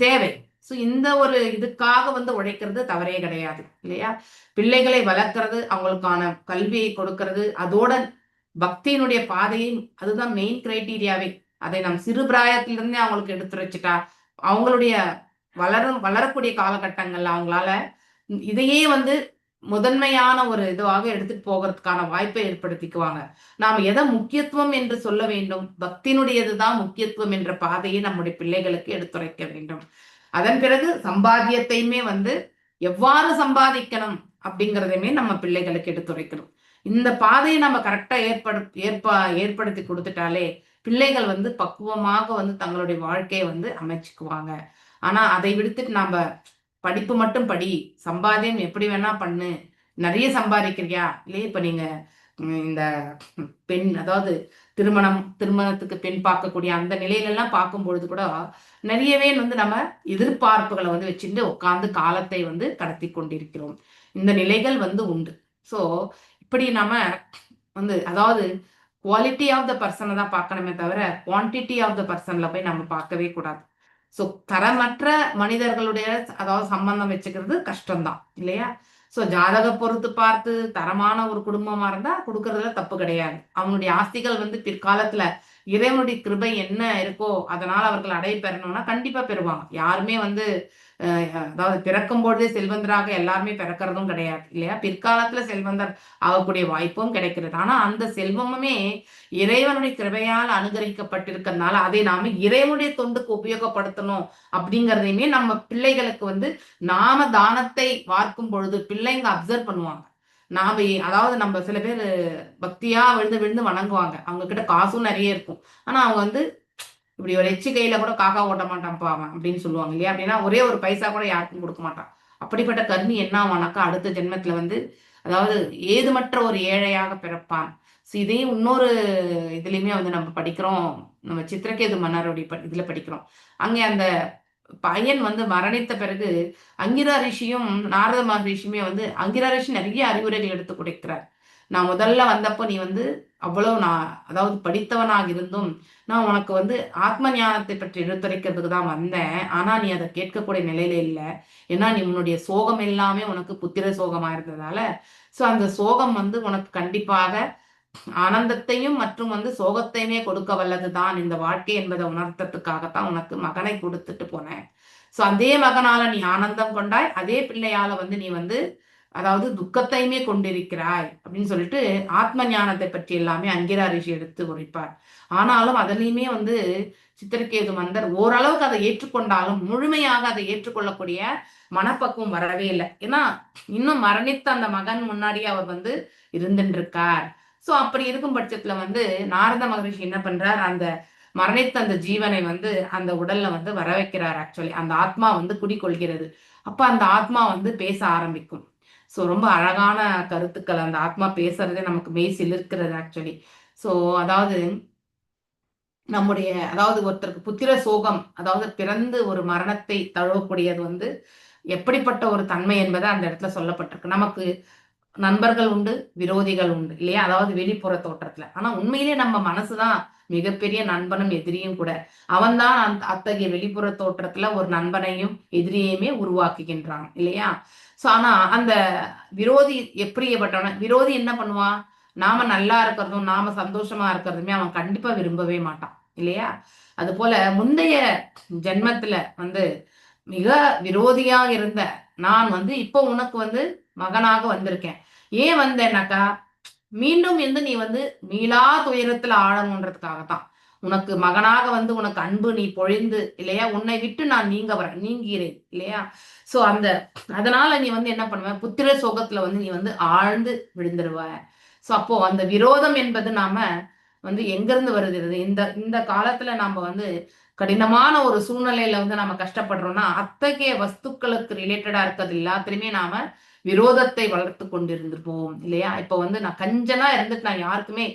தேவை. ஸோ இந்த ஒரு இதுக்காக உழைக்கிறது தவறே கிடையாது இல்லையா. பிள்ளைகளை வளர்க்கறது, அவங்களுக்கான கல்வியை கொடுக்கறது, அதோட பக்தியினுடைய பாதையை, அதுதான் மெயின் கிரைட்டீரியாவே. அதை நம் சிறு பிராயத்திலிருந்தே அவங்களுக்கு எடுத்துரைச்சிட்டா அவங்களுடைய வளரக்கூடிய காலகட்டங்கள்ல அவங்களால இதையே முதன்மையான ஒரு இதுவாக எடுத்துட்டு போகிறதுக்கான வாய்ப்பை ஏற்படுத்திக்குவாங்க. நாம் எதை முக்கியத்துவம் என்று சொல்ல வேண்டும், பக்தியினுடையதுதான் முக்கியத்துவம் என்ற பாதையை நம்முடைய பிள்ளைகளுக்கு எடுத்துரைக்க வேண்டும். அதன் பிறகு சம்பாத்தியத்தையுமே எவ்வாறு சம்பாதிக்கணும் அப்படிங்கிறதையுமே நம்ம பிள்ளைகளுக்கு எடுத்துரைக்கணும். இந்த பாதையை நம்ம கரெக்டா ஏற்படுத்தி கொடுத்துட்டாலே பிள்ளைகள் பக்குவமாக தங்களுடைய வாழ்க்கையை அமைச்சுக்குவாங்க. ஆனா அதை விடுத்துட்டு நாம படிப்பு மட்டும் படி, சம்பாத்தியம் எப்படி வேணா பண்ணு, நிறைய சம்பாதிக்கிறியா இல்லையே. இப்ப நீங்க இந்த பெண், அதாவது திருமணத்துக்கு பெண் பார்க்கக்கூடிய அந்த நிலையில எல்லாம் பார்க்கும் பொழுது கூட நிறையவே நம்ம எதிர்பார்ப்புகளை வச்சுட்டு உட்கார்ந்து காலத்தை கடத்தி கொண்டிருக்கிறோம். இந்த நிலைகள் உண்டு. ஸோ இப்படி நாம அதாவது குவாலிட்டி ஆஃப் த பர்சனை தான் பார்க்கணுமே தவிர குவான்டிட்டி ஆஃப் த பர்சன்ல போய் நம்ம பார்க்கவே கூடாது. ஸோ தரமற்ற மனிதர்களுடைய அதாவது சம்பந்தம் வச்சுக்கிறது கஷ்டம்தான் இல்லையா. ஸோ ஜாதக பொறுத்து பார்த்து தரமான ஒரு குடும்பமா இருந்தா கொடுக்கறதுல தப்பு கிடையாது. அவங்களுடைய ஆஸ்திகள் பிற்காலத்துல இறைவனுடைய கிருபை என்ன இருக்கோ அதனால அவர்கள் அடைய பெறணும்னா கண்டிப்பா பெறுவாங்க. யாருமே அதாவது பிறக்கும் பொழுதே செல்வந்தராக எல்லாருமே பிறக்கிறதும் கிடையாது இல்லையா. பிற்காலத்துல செல்வந்தர் ஆகக்கூடிய வாய்ப்பும் கிடைக்கிறது. ஆனா அந்த செல்வமுமே இறைவனுடைய கிருபையால் அனுகரிக்கப்பட்டிருக்கிறதுனால அதை நாம இறைவனுடைய தொண்டுக்கு உபயோகப்படுத்தணும் அப்படிங்கிறதையுமே நம்ம பிள்ளைகளுக்கு நாம தானத்தை வார்க்கும் பொழுது பிள்ளைங்க அப்சர்வ் பண்ணுவாங்க. நாம அதாவது நம்ம சில பேர் பக்தியா விழுந்து விழுந்து வணங்குவாங்க, அவங்க கிட்ட காசும் நிறைய இருக்கும், ஆனா அவங்க இப்படி ஒரு எச்சி கையில கூட காக்கா ஓட்ட மாட்டான்ப்பா அவன் அப்படின்னு சொல்லுவாங்க இல்லையா. அப்படின்னா ஒரே ஒரு பைசா கூட யாருக்கும் கொடுக்க மாட்டான். அப்படிப்பட்ட கருணி என்ன ஆவானாக்கா அடுத்த ஜென்மத்துல அதாவது ஏதுமற்ற ஒரு ஏழையாக பிறப்பான். இதையும் இன்னொரு இதுலயுமே நம்ம படிக்கிறோம், நம்ம சித்திரகேது மன்னருடைய இதுல படிக்கிறோம். அங்கே அந்த பையன் மரணித்த பிறகு அங்கிரா ரிஷியும் நாரத மகரிஷியுமே அங்கிரா ரிஷி நிறைய அறிவுரைகள் எடுத்து கொடுக்கிறார். நான் முதல்ல வந்தப்போ நீ அவ்வளவு அதாவது படித்தவனாக இருந்தும் நான் உனக்கு ஆத்ம ஞானத்தை பற்றி எடுத்துரைக்கிறதுக்கு தான் வந்தேன். ஆனா நீ அதை கேட்கக்கூடிய நிலையில இல்லை. ஏன்னா நீ உன்னுடைய சோகம் எல்லாமே உனக்கு புத்திர சோகமா இருந்ததால சோ அந்த சோகம் உனக்கு கண்டிப்பாக ஆனந்தத்தையும் மற்றும் சோகத்தையுமே கொடுக்க வல்லதுதான் இந்த வாழ்க்கை என்பதை உணர்த்தத்துக்காகத்தான் உனக்கு மகனை கொடுத்துட்டு போனேன். சோ அதே மகனால நீ ஆனந்தம் கொண்டாய், அதே பிள்ளையால நீ அதாவது துக்கத்தையுமே கொண்டிருக்கிறாய் அப்படின்னு சொல்லிட்டு ஆத்ம ஞானத்தை பற்றி எல்லாமே அங்கிரா ரிஷி எடுத்து உரைப்பார். ஆனாலும் அதுலயுமே சித்திரகேது மன்னர் ஓரளவுக்கு அதை ஏற்றுக்கொண்டாலும் முழுமையாக அதை ஏற்றுக்கொள்ளக்கூடிய மனப்பக்குவம் வரவே இல்லை. ஏன்னா இன்னும் மரணித்த அந்த மகன் முன்னாடியே அவர் இருந்துட்டு இருக்கார். சோ அப்படி இருக்கும் பட்சத்துல நாரத மகரிஷி என்ன பண்றார், அந்த மரணித்த அந்த ஜீவனை அந்த உடல்ல வர வைக்கிறார். ஆக்சுவலி அந்த ஆத்மா குடிக்கொள்கிறது. அப்ப அந்த ஆத்மா பேச ஆரம்பிக்கும். ஸோ ரொம்ப அழகான கருத்துக்கள் அந்த ஆத்மா பேசுறதே நமக்கு மெய் சிலிர்க்கிறது ஆக்சுவலி. ஸோ அதாவது நம்முடைய அதாவது ஒருத்தருக்கு புத்திர சோகம், அதாவது பிறந்து ஒரு மரணத்தை தழுவக்கூடியது எப்படிப்பட்ட ஒரு தன்மை என்பதை அந்த இடத்துல சொல்லப்பட்டிருக்கு. நமக்கு நண்பர்கள் உண்டு, விரோதிகள் உண்டு இல்லையா, அதாவது வெளிப்புற தோற்றத்துல. ஆனா உண்மையிலே நம்ம மனசுதான் மிகப்பெரிய நண்பனும் எதிரியும் கூட. அவன்தான் அத்தகைய வெளிப்புற தோற்றத்துல ஒரு நண்பனையும் எதிரியையுமே உருவாக்குகின்றான் இல்லையா. சோ ஆனா அந்த விரோதி எப்படிப்பட்டவன, விரோதி என்ன பண்ணுவான், நாம நல்லா இருக்கிறதும் நாம சந்தோஷமா இருக்கிறதுமே அவன் கண்டிப்பா விரும்பவே மாட்டான் இல்லையா. அது போல முந்தைய ஜென்மத்துல மிக விரோதியா இருந்த நான் இப்போ உனக்கு மகனாக வந்திருக்கேன். ஏன் வந்தேன்னாக்கா மீண்டும் நீ மீளா துயரத்துல ஆழணுன்றதுக்காகத்தான். உனக்கு மகனாக உனக்கு அன்பு நீ பொழிந்து இல்லையா, உன்னை விட்டு நான் நீங்கிறேன் இல்லையா. சோ அதனால நீ என்ன பண்ணுவ, புத்திர சோகத்துல நீ ஆழ்ந்து விழுந்துருவ. சோ அப்போ அந்த விரோதம் என்பது நாம எங்கிருந்து வருகிறது, இந்த காலத்துல நாம கடினமான ஒரு சூழ்நிலையில நாம கஷ்டப்படுறோம்னா அத்தகைய வஸ்துக்களுக்கு ரிலேட்டடா இருக்கிறது எல்லாத்திலுமே நாம விரோதத்தை வளர்த்து கொண்டிருந்திருப்போம் இல்லையா. இப்ப நான் கஞ்சனா இருந்துட்டு நான் யாருக்குமே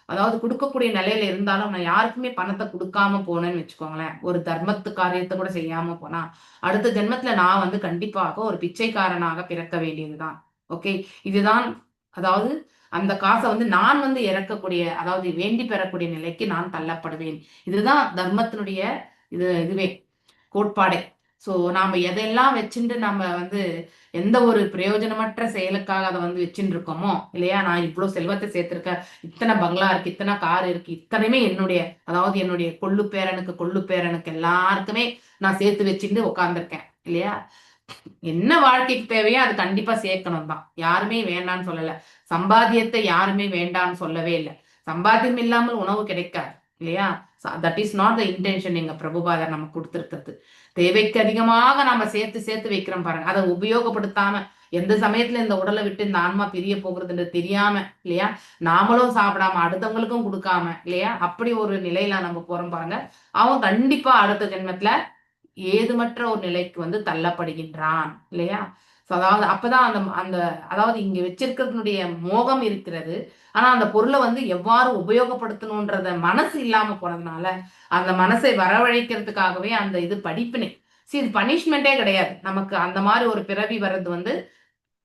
அதாவது கொடுக்கக்கூடிய நிலையில இருந்தாலும் நான் யாருக்குமே பணத்தை கொடுக்காம போனேன்னு வச்சுக்கோங்களேன், ஒரு தர்மத்து காரியத்தை கூட செய்யாம போனா அடுத்த ஜென்மத்துல நான் கண்டிப்பாக ஒரு பிச்சைக்காரனாக பிறக்க வேண்டியதுதான். ஓகே, இதுதான் அதாவது அந்த காசை நான் இறக்கக்கூடிய அதாவது வேண்டி பெறக்கூடிய நிலைக்கு நான் தள்ளப்படுவேன். இதுதான் தர்மத்தினுடைய இதுவே கோட்பாடே. சோ நாம எதெல்லாம் வச்சுட்டு நம்ம எந்த ஒரு பிரயோஜனமற்ற செயலுக்காக அதை வச்சுட்டு இருக்கோமோ இல்லையா. நான் இவ்வளவு செல்வத்தை சேர்த்திருக்கேன், இத்தனை பங்களா இருக்கு, இத்தனை கார் இருக்கு, இத்தனையுமே என்னுடைய அதாவது என்னுடைய கொள்ளு பேரனுக்கு எல்லாருக்குமே நான் சேர்த்து வச்சுட்டு உட்கார்ந்துருக்கேன் இல்லையா. என்ன வாழ்க்கைக்கு தேவையோ அது கண்டிப்பா சேர்க்கணும் தான், யாருமே வேண்டான்னு சொல்லல. சம்பாத்தியத்தை யாருமே வேண்டான்னு சொல்லவே இல்லை. சம்பாத்தியம் இல்லாமல் உணவு கிடைக்காது இல்லையா. That is not the intention எங்க பிரபுபாதர் நமக்கு கொடுத்திருக்கிறது. தேவைக்கு அதிகமாக நாம சேர்த்து வைக்கிறோம் பாருங்க, அதை உபயோகப்படுத்தாம எந்த சமயத்துல இந்த உடலை விட்டு இந்த ஆன்மா பிரிய போகிறதுன்னு தெரியாம இல்லையா, நாமளும் சாப்பிடாம அடுத்தவங்களுக்கும் கொடுக்காம இல்லையா, அப்படி ஒரு நிலையில நம்ம போறோம் பாருங்க. அவன் கண்டிப்பா அடுத்த ஜென்மத்துல ஏதுமற்ற ஒரு நிலைக்கு வந்து தள்ளப்படுகின்றான் இல்லையா. அதாவது அப்பதான் அந்த அந்த அதாவது இங்க வச்சிருக்கிறதுனுடைய மோகம் இருக்கிறது. ஆனா அந்த பொருளை வந்து எவ்வாறு உபயோகப்படுத்தணும்ன்றத மனசு இல்லாம போனதுனால அந்த மனசை வரவழைக்கிறதுக்காகவே அந்த இது படிப்பினை. இது பனிஷ்மெண்டே கிடையாது. நமக்கு அந்த மாதிரி ஒரு பிறவி வர்றது வந்து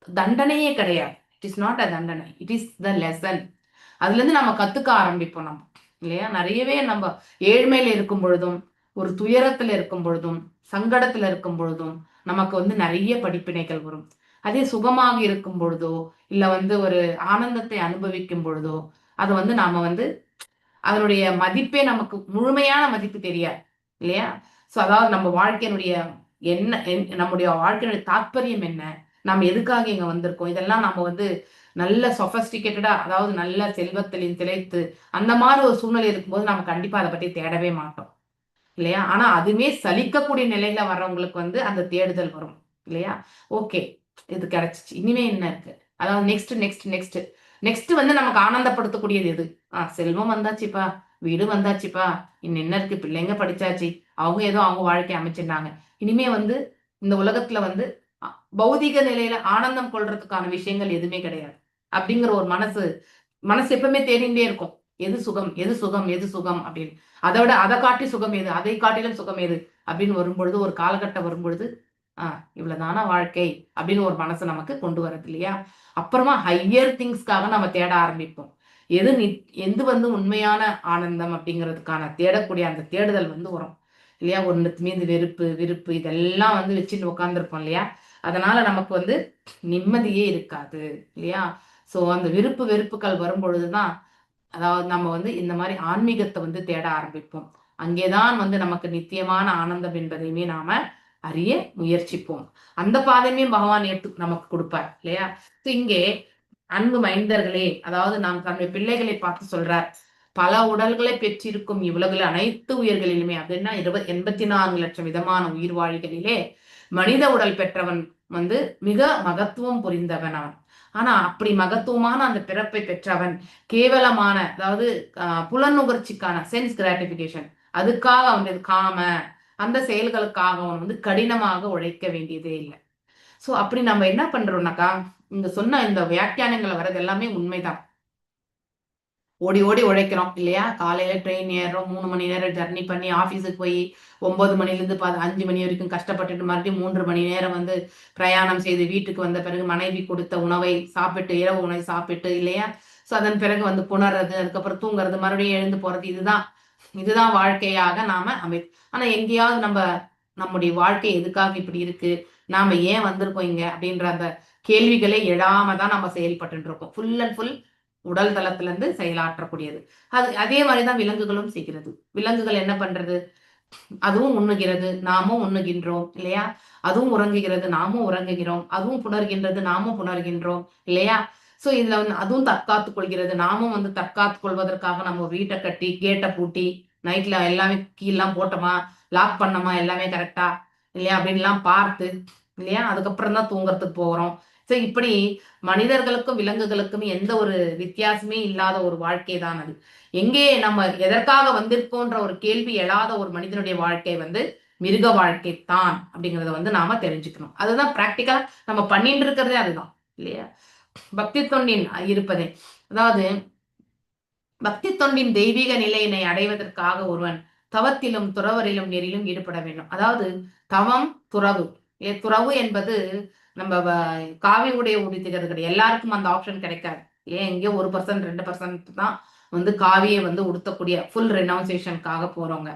தண்டனையே கிடையாது. இட் இஸ் நாட் அ தண்டனை, இட் இஸ் த லெசன். அதுல இருந்து நம்ம கத்துக்க ஆரம்பிப்போம் நம்ம இல்லையா. நிறையவே நம்ம ஏழ்மையில இருக்கும் பொழுதும், ஒரு துயரத்துல இருக்கும் பொழுதும், சங்கடத்துல இருக்கும் பொழுதும் நமக்கு வந்து நிறைய படிப்பினைகள் வரும். அதே சுகமாக இருக்கும் பொழுதோ இல்ல வந்து ஒரு ஆனந்தத்தை அனுபவிக்கும் பொழுதோ அது வந்து நாம வந்து அதனுடைய மதிப்பே நமக்கு முழுமையான மதிப்பு தெரியாது இல்லையா. சோ அதாவது நம்ம வாழ்க்கையினுடைய என்ன நம்முடைய வாழ்க்கையினுடைய தாற்பயம் என்ன, நம்ம எதுக்காக இங்க வந்திருக்கோம், இதெல்லாம் நம்ம வந்து நல்ல சொபஸ்டிகேட்டடா அதாவது நல்ல செல்வத்திலையும் திளைத்து அந்த மாதிரி ஒரு சூழ்நிலை இருக்கும்போது நம்ம கண்டிப்பா அதை பத்தி தேடவே மாட்டோம் இல்லையா. ஆனா அதுவே சலிக்கக்கூடிய நிலையில வர்றவங்களுக்கு வந்து அந்த தேடுதல் வரும் இல்லையா. ஓகே இது கிடைச்சிச்சு, இனிமே என்ன இருக்கு, அதாவது நெக்ஸ்ட் நெக்ஸ்ட் நெக்ஸ்ட் நெக்ஸ்ட் வந்து நமக்கு ஆனந்தப்படுத்தக்கூடியது எது. செல்வம் வந்தாச்சுப்பா, வீடு வந்தாச்சுப்பா, இன்னும் என்ன இருக்கு, பிள்ளைங்க படிச்சாச்சு, அவங்க ஏதோ அவங்க வாழ்க்கையை அமைச்சிருந்தாங்க, இனிமே வந்து இந்த உலகத்துல வந்து பௌதிக நிலையில ஆனந்தம் கொள்றதுக்கான விஷயங்கள் எதுவுமே கிடையாது அப்படிங்கிற ஒரு மனசு எப்பவுமே தேடிண்டே இருக்கும். எது சுகம் எது சுகம் எது சுகம் அப்படின்னு. அதை விட அதை காட்டி சுகம் எது, அதை காட்டிலும் சுகம் எது அப்படின்னு வரும்பொழுது ஒரு காலகட்டம் வரும்பொழுது இவ்வளவுதானா வாழ்க்கை அப்படின்னு ஒரு மனசு நமக்கு கொண்டு வரது இல்லையா. அப்புறமா ஹையர் திங்ஸ்க்காக நம்ம தேட ஆரம்பிப்போம். எது வந்து உண்மையான ஆனந்தம் அப்படிங்கிறதுக்கான தேடக்கூடிய அந்த தேடுதல் வந்து வரும் இல்லையா. ஒன்றுத்து மீது வெறுப்பு விருப்பு இதெல்லாம் வந்து வச்சுட்டு உட்காந்துருப்போம் இல்லையா. அதனால நமக்கு வந்து நிம்மதியே இருக்காது இல்லையா. சோ அந்த விருப்பு வெறுப்புகள் வரும்பொழுதுதான் அதாவது நம்ம வந்து இந்த மாதிரி ஆன்மீகத்தை வந்து தேட ஆரம்பிப்போம். அங்கேதான் வந்து நமக்கு நித்தியமான ஆனந்தம் என்பதையுமே நாம அறிய முயற்சிப்போம். அந்த பாதையுமே பகவான் நமக்கு கொடுப்பார் இல்லையா. இங்கே அன்பு மைந்தர்களே, அதாவது நாம் தன்னுடைய பிள்ளைகளை பார்த்து சொல்றார், பல உடல்களை பெற்றிருக்கும் இவ்வுலகில் அனைத்து உயிர்களிலுமே அப்படின்னா 84 லட்சம் விதமான உயிர் வாழிகளிலே மனித உடல் பெற்றவன் வந்து மிக மகத்துவம் புரிந்தவன் அவன். ஆனா அப்படி மகத்துவமான அந்த பிறப்பை பெற்றவன் கேவலமான அதாவது புலநுகர்ச்சிக்கான சென்ஸ் கிராட்டிபிகேஷன் அதுக்காக அவன் காம அந்த செயல்களுக்காக அவன் வந்து கடினமாக உழைக்க வேண்டியதே இல்லை. சோ அப்படி நம்ம என்ன பண்றோம்னாக்கா இங்க சொன்ன இந்த வியாக்கியானங்களை வர்றது எல்லாமே உண்மைதான். ஓடி ஓடி உழைக்கிறோம் இல்லையா. காலையில ட்ரெயின் ஏறுறோம், 3 மணி நேரம் ஜர்னி பண்ணி ஆபீஸுக்கு போய் 9 மணிலேருந்து 5 மணி வரைக்கும் கஷ்டப்பட்டுட்டு மறுபடியும் 3 மணி நேரம் வந்து பிரயாணம் செய்து வீட்டுக்கு வந்த பிறகு மனைவி கொடுத்த உணவை சாப்பிட்டு இரவு உணவை சாப்பிட்டு இல்லையா. சோ அதன் பிறகு வந்து புணர்றது, அதுக்கப்புறம் தூங்குறது, மறுபடியும் எழுந்து போறது, இதுதான் வாழ்க்கையாக நாம ஆனா எங்கேயாவது நம்முடைய வாழ்க்கை எதுக்காக இப்படி இருக்கு, நாம ஏன் வந்திருக்கோம் இங்க அப்படின்ற அந்த கேள்விகளை எழாம தான் நம்ம செயல்பட்டு இருக்கோம். ஃபுல் அண்ட் ஃபுல் உடல் தளத்துல இருந்து செயலாற்றக்கூடியது. அதே மாதிரிதான் விலங்குகளும் செய்கிறது. விலங்குகள் என்ன பண்றது, அதுவும் உண்ணுகிறது, நாமும் உண்ணுகின்றோம் இல்லையா. அதுவும் உறங்குகிறது, நாமும் உறங்குகிறோம். அதுவும் புணர்கின்றது, நாமும் புணர்கின்றோம் இல்லையா. சோ இதுல வந்து அதுவும் தற்காத்துக் கொள்கிறது, நாமும் வந்து தற்காத்துக் கொள்வதற்காக நம்ம வீட்டை கட்டி கேட்டை பூட்டி நைட்ல எல்லாமே கீழெல்லாம் போட்டோமா, லாக் பண்ணோமா, எல்லாமே கரெக்டா இல்லையா அப்படின்லாம் பார்த்து இல்லையா அதுக்கப்புறம் தான் தூங்குறதுக்கு போகிறோம். சோ இப்படி மனிதர்களுக்கும் விலங்குகளுக்கும் எந்த ஒரு வித்தியாசமே இல்லாத ஒரு வாழ்க்கை தான் அது. எங்கே நம்ம எதற்காக வந்திருக்கோன்ற ஒரு கேள்வி எழாத ஒரு மனிதனுடைய வாழ்க்கை வந்து மிருக வாழ்க்கை தான் அப்படிங்கறத வந்து நாம தெரிஞ்சுக்கணும். அதுதான் பிராக்டிக்கலா நம்ம பண்ணிட்டு இருக்கிறதே அதுதான் இல்லையா. பக்தி தொண்டின் இருப்பதே அதாவது பக்தி தொண்டின் தெய்வீக நிலையினை அடைவதற்காக ஒருவன் தவத்திலும் துறவரிலும் நெறியிலும் ஈடுபட வேண்டும். அதாவது தவம் துறவு. துறவு என்பது நம்ம காவி உடைய உடுத்துகிறது கிடையாது. எல்லாருக்கும் அந்த ஆப்ஷன் கிடைக்காது. எங்கேயோ 1% 2% தான் வந்து காவியை வந்து உடுத்தக்கூடிய ஃபுல் ரெனவுன்சேஷனுக்காக போறவங்க.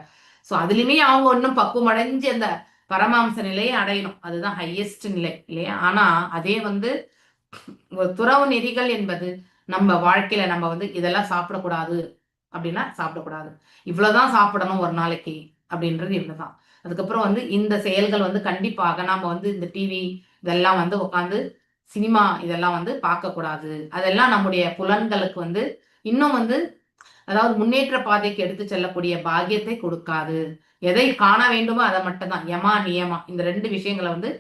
சோ அதுலயுமே அவங்க இன்னும் பக்குவம் அடைஞ்சு அந்த பரமாம்ச நிலையை அடையணும். அதுதான் ஹையஸ்ட் நிலை இல்லையா. ஆனா அதே வந்து ஒரு துறவு நெறிகள் என்பது நம்ம வாழ்க்கையில நம்ம வந்து இதெல்லாம் சாப்பிடக்கூடாது அப்படின்னா சாப்பிடக்கூடாது, இவ்வளவுதான் சாப்பிடணும் ஒரு நாளைக்கு அப்படின்றது இவ்வளவுதான். அதுக்கப்புறம் வந்து இந்த செயல்கள் வந்து கண்டிப்பாக நாம வந்து இந்த டிவி இதெல்லாம் வந்து உட்காந்து சினிமா இதெல்லாம் வந்து பார்க்க கூடாது. அதெல்லாம் நம்முடைய புலன்களுக்கு வந்து இன்னும் வந்து அதாவது முன்னேற்ற பாதைக்கு எடுத்து செல்லக்கூடிய பாக்கியத்தை கொடுக்காது. எதை காண வேண்டுமோ அதை மட்டும் தான், யமா நியமா இந்த 2 விஷயங்களை வந்து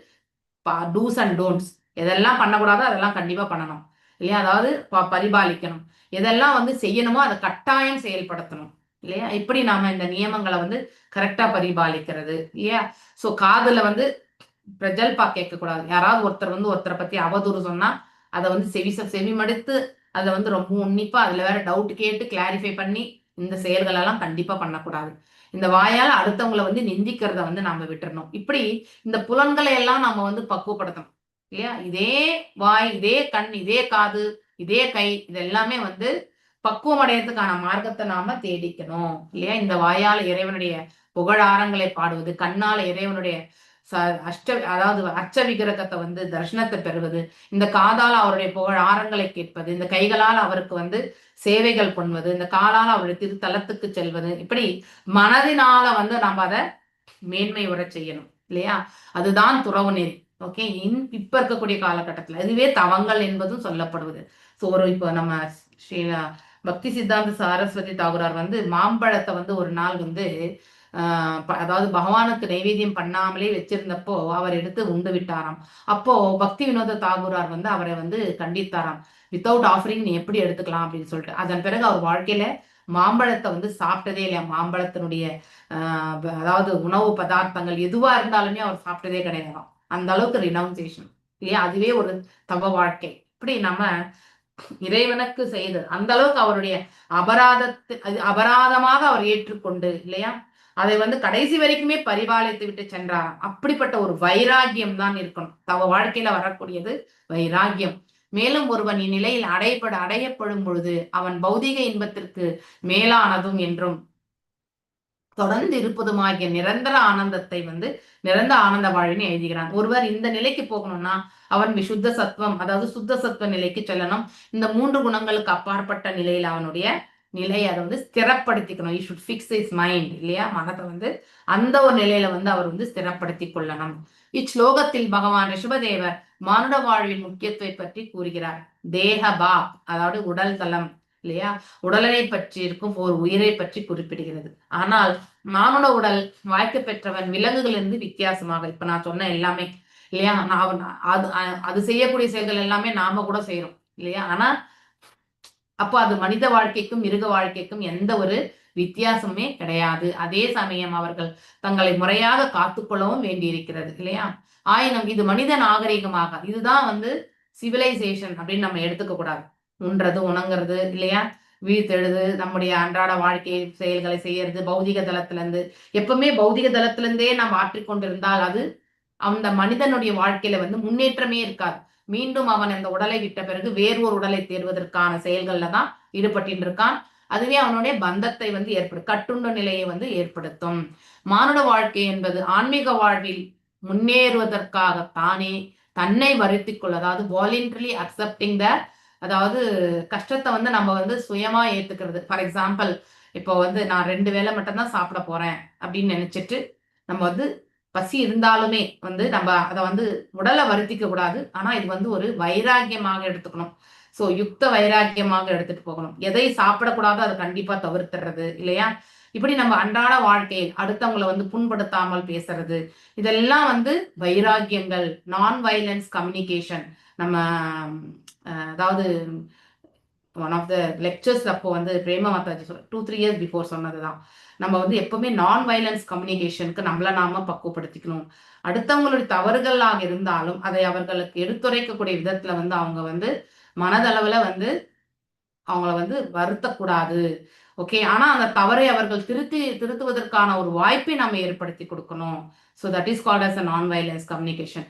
டூஸ் அண்ட் டோன்ட்ஸ், எதெல்லாம் பண்ணக்கூடாதோ அதெல்லாம் கண்டிப்பா பண்ணணும் இல்லையா. அதாவது பரிபாலிக்கணும். எதெல்லாம் வந்து செய்யணுமோ அதை கட்டாயம் செயல்படுத்தணும் இல்லையா? இப்படி நாம இந்த நியமங்களை வந்து கரெக்டா பரிபாலிக்கிறது இல்லையா? சோ காதுல வந்து பிரஜல்பா கேட்க கூடாது. யாராவது ஒருத்தர் வந்து ஒருத்தரை பத்தி அவதூறு சொன்னா அதை வந்து செவி மடுத்து அதை வந்து ரொம்ப உன்னிப்பா அதுல வேற டவுட் கேட்டு கிளாரிஃபை பண்ணி இந்த செயல்கள் எல்லாம் கண்டிப்பா பண்ணக்கூடாது. இந்த வாயால அடுத்தவங்களை வந்து நிந்திக்கிறத வந்து நாம விட்டுறணும். இப்படி இந்த புலன்களை எல்லாம் நம்ம வந்து பக்குவப்படுத்தணும் இல்லையா? இதே வாய், இதே கண், இதே காது, இதே கை, இது எல்லாமே வந்து பக்குவம் அடையறதுக்கான மார்க்கத்தை நாம தேடிக்கணும் இல்லையா? இந்த வாயால இறைவனுடைய புகழாரங்களை பாடுவது, கண்ணால இறைவனுடைய அதாவது அர்ச்ச விக்கிரகத்தை வந்து தரிசனத்தை பெறுவது, இந்த காதால அவருடைய புகழ் ஆரங்களை கேட்பது, இந்த கைகளால் அவருக்கு வந்து சேவைகள் பண்ணுவது, இந்த காலால் அவருடைய திருத்தலத்துக்கு செல்வது, இப்படி மனதினால வந்து நம்ம அதை மேன்மை உரை செய்யணும் இல்லையா? அதுதான் துறவு நெறி. ஓகே, இப்ப இருக்கக்கூடிய காலகட்டத்துல இதுவே தவங்கள் என்பதும் சொல்லப்படுவது. ஸோ இப்போ நம்ம ஸ்ரீ பக்தி சித்தாந்த சரஸ்வதி தாகூரார் வந்து மாம்பழத்தை வந்து ஒரு நாள் வந்து அதாவது பகவானுக்கு நைவேத்தியம் பண்ணாமலே வச்சிருந்தப்போ அவர் எடுத்து உண்டு விட்டாராம். அப்போ பக்தி வினோத தாகூரார் வந்து அவரை வந்து கண்டித்தாராம், வித்தவுட் ஆஃபரிங் நீ எப்படி எடுத்துக்கலாம் அப்படின்னு சொல்லிட்டு. அதன் பிறகு அவர் வாழ்க்கையில மாம்பழத்தை வந்து சாப்பிட்டதே இல்லையா. மாம்பழத்தினுடைய அதாவது உணவு பதார்த்தங்கள் எதுவா இருந்தாலுமே அவர் சாப்பிட்டதே கிடையாதாம். அந்த அளவுக்கு ரினவுன்சியேஷன் இல்லையா? அதுவே ஒரு தவ வாழ்க்கை. இப்படி நம்ம இறைவனுக்கு செய்து அந்த அளவுக்கு அவருடைய அபராதமாக அவர் ஏற்றுக்கொண்டு இல்லையா, அதை வந்து கடைசி வரைக்குமே பரிபாலித்து விட்டு சென்றாராம். அப்படிப்பட்ட ஒரு வைராகியம் தான் இருக்கணும். தவ வாழ்க்கையில வரக்கூடியது வைராகியம். மேலும் ஒருவன் இந்நிலையில் அடையப்படும் பொழுது அவன் பௌதிக இன்பத்திற்கு மேலானதும் என்றும் தொடர்ந்து இருப்பதுமாகிய நிரந்தர ஆனந்தத்தை வந்து நிரந்தர ஆனந்த வாழ்வினை எழுதுகிறான். ஒருவர் இந்த நிலைக்கு போகணும்னா அவன் விசுத்த சத்துவம், அதாவது சுத்த சத்துவ நிலைக்கு செல்லணும். இந்த 3 குணங்களுக்கு அப்பாற்பட்ட நிலையில் அவனுடைய நிலையை அதை வந்து ஸ்திரப்படுத்திக்கணும். You should fix is mind இல்லையா? மனதை வந்து அந்த ஒரு நிலையில வந்து அவர் வந்து ஸ்திரப்படுத்தி கொள்ளணும். இச்லோகத்தில் பகவான் ரிஷபதேவர் மானுட வாழ்வின் முக்கியத்துவத்தை பற்றி கூறுகிறார். தேகபா, அதாவது உடல் தளம் இல்லையா, உடலை பற்றி இருக்கும் ஒரு உயிரை பற்றி குறிப்பிடுகிறது. ஆனால் மானுட உடல் வாய்க்க பெற்றவன் விலங்குகளிலிருந்து வித்தியாசமாக, இப்ப நான் சொன்ன எல்லாமே இல்லையா, அது செய்யக்கூடிய செயல்கள் எல்லாமே நாம கூட செய்யறோம் இல்லையா? ஆனா அப்போ அது மனித வாழ்க்கைக்கும் மிருக வாழ்க்கைக்கும் எந்த ஒரு வித்தியாசமே கிடையாது. அதே சமயம் அவர்கள் தங்களை முறையாக காத்துக்கொள்ளவும் வேண்டியிருக்கிறது இல்லையா? ஆயினும் இது மனித நாகரிகமாக, இதுதான் வந்து சிவிலைசேஷன் அப்படின்னு நம்ம எடுத்துக்க கூடாது. உண்றது, உணங்குறது இல்லையா, வீழ்த்தெழுது, நம்முடைய அன்றாட வாழ்க்கை செயல்களை செய்யறது, பௌதிக தளத்துல இருந்து எப்பவுமே பௌதிக தளத்துல இருந்தே நம்ம ஆற்றிக்கொண்டிருந்தால் அது அந்த மனிதனுடைய வாழ்க்கையில வந்து முன்னேற்றமே இருக்காது. மீண்டும் அவன் அந்த உடலை விட்ட பிறகு வேறு ஒரு உடலை தேர்வதற்கான செயல்கள்ல தான் ஈடுபட்டு இருக்கான். அதுவே அவனுடைய பந்தத்தை வந்து கட்டுண்ட நிலையை வந்து ஏற்படுத்தும். மானுட வாழ்க்கை என்பது ஆன்மீக வாழ்வில் முன்னேறுவதற்காகத்தானே தன்னை வருத்திக் கொள்ள, அதாவது வாலண்டரிலி அக்செப்டிங் த, அதாவது கஷ்டத்தை வந்து நம்ம வந்து சுயமா ஏத்துக்கிறது. ஃபார் எக்ஸாம்பிள், இப்போ வந்து நான் 2 வேளை மட்டும்தான் சாப்பிட போறேன் அப்படின்னு நினைச்சிட்டு நம்ம வந்து பசி இருந்தாலுமே வந்து நம்ம அதை வந்து உடலை வருத்திக்க கூடாது. ஆனா இது வந்து ஒரு வைராக்கியமாக எடுத்துக்கணும். சோ யுக்த வைராக்கியமாக எடுத்துட்டு போகணும். எதை சாப்பிடக்கூடாதோ அதை கண்டிப்பா தவிர்த்துறது இல்லையா? இப்படி நம்ம அன்றாட வாழ்க்கையில் அடுத்தவங்களை வந்து புண்படுத்தாமல் பேசுறது, இதெல்லாம் வந்து வைராக்கியங்கள். நான் வயலன்ஸ் கம்யூனிகேஷன். நம்ம அதாவது ஒன் ஆஃப் த லெக்சர்ஸ் அப்போ வந்து பிரேம மாதாஜி 2-3 இயர்ஸ் பிஃபோர் சொன்னதுதான். நம்ம வந்து எப்பவுமே நான் வயலன்ஸ் கம்யூனிகேஷனுக்கு நம்மள நாம பக்குவப்படுத்திக்கணும். அடுத்தவங்களுடைய தவறுகளாக இருந்தாலும் அதை அவர்களுக்கு எடுத்துரைக்கக்கூடிய விதத்துல வந்து அவங்க வந்து மனதளவுல வந்து அவங்கள வந்து வருத்தக்கூடாது. ஓகே, ஆனா அந்த தவறை அவர்கள் திருத்துவதற்கான ஒரு வாய்ப்பை நம்ம ஏற்படுத்தி கொடுக்கணும். So that is called as a non violence communication.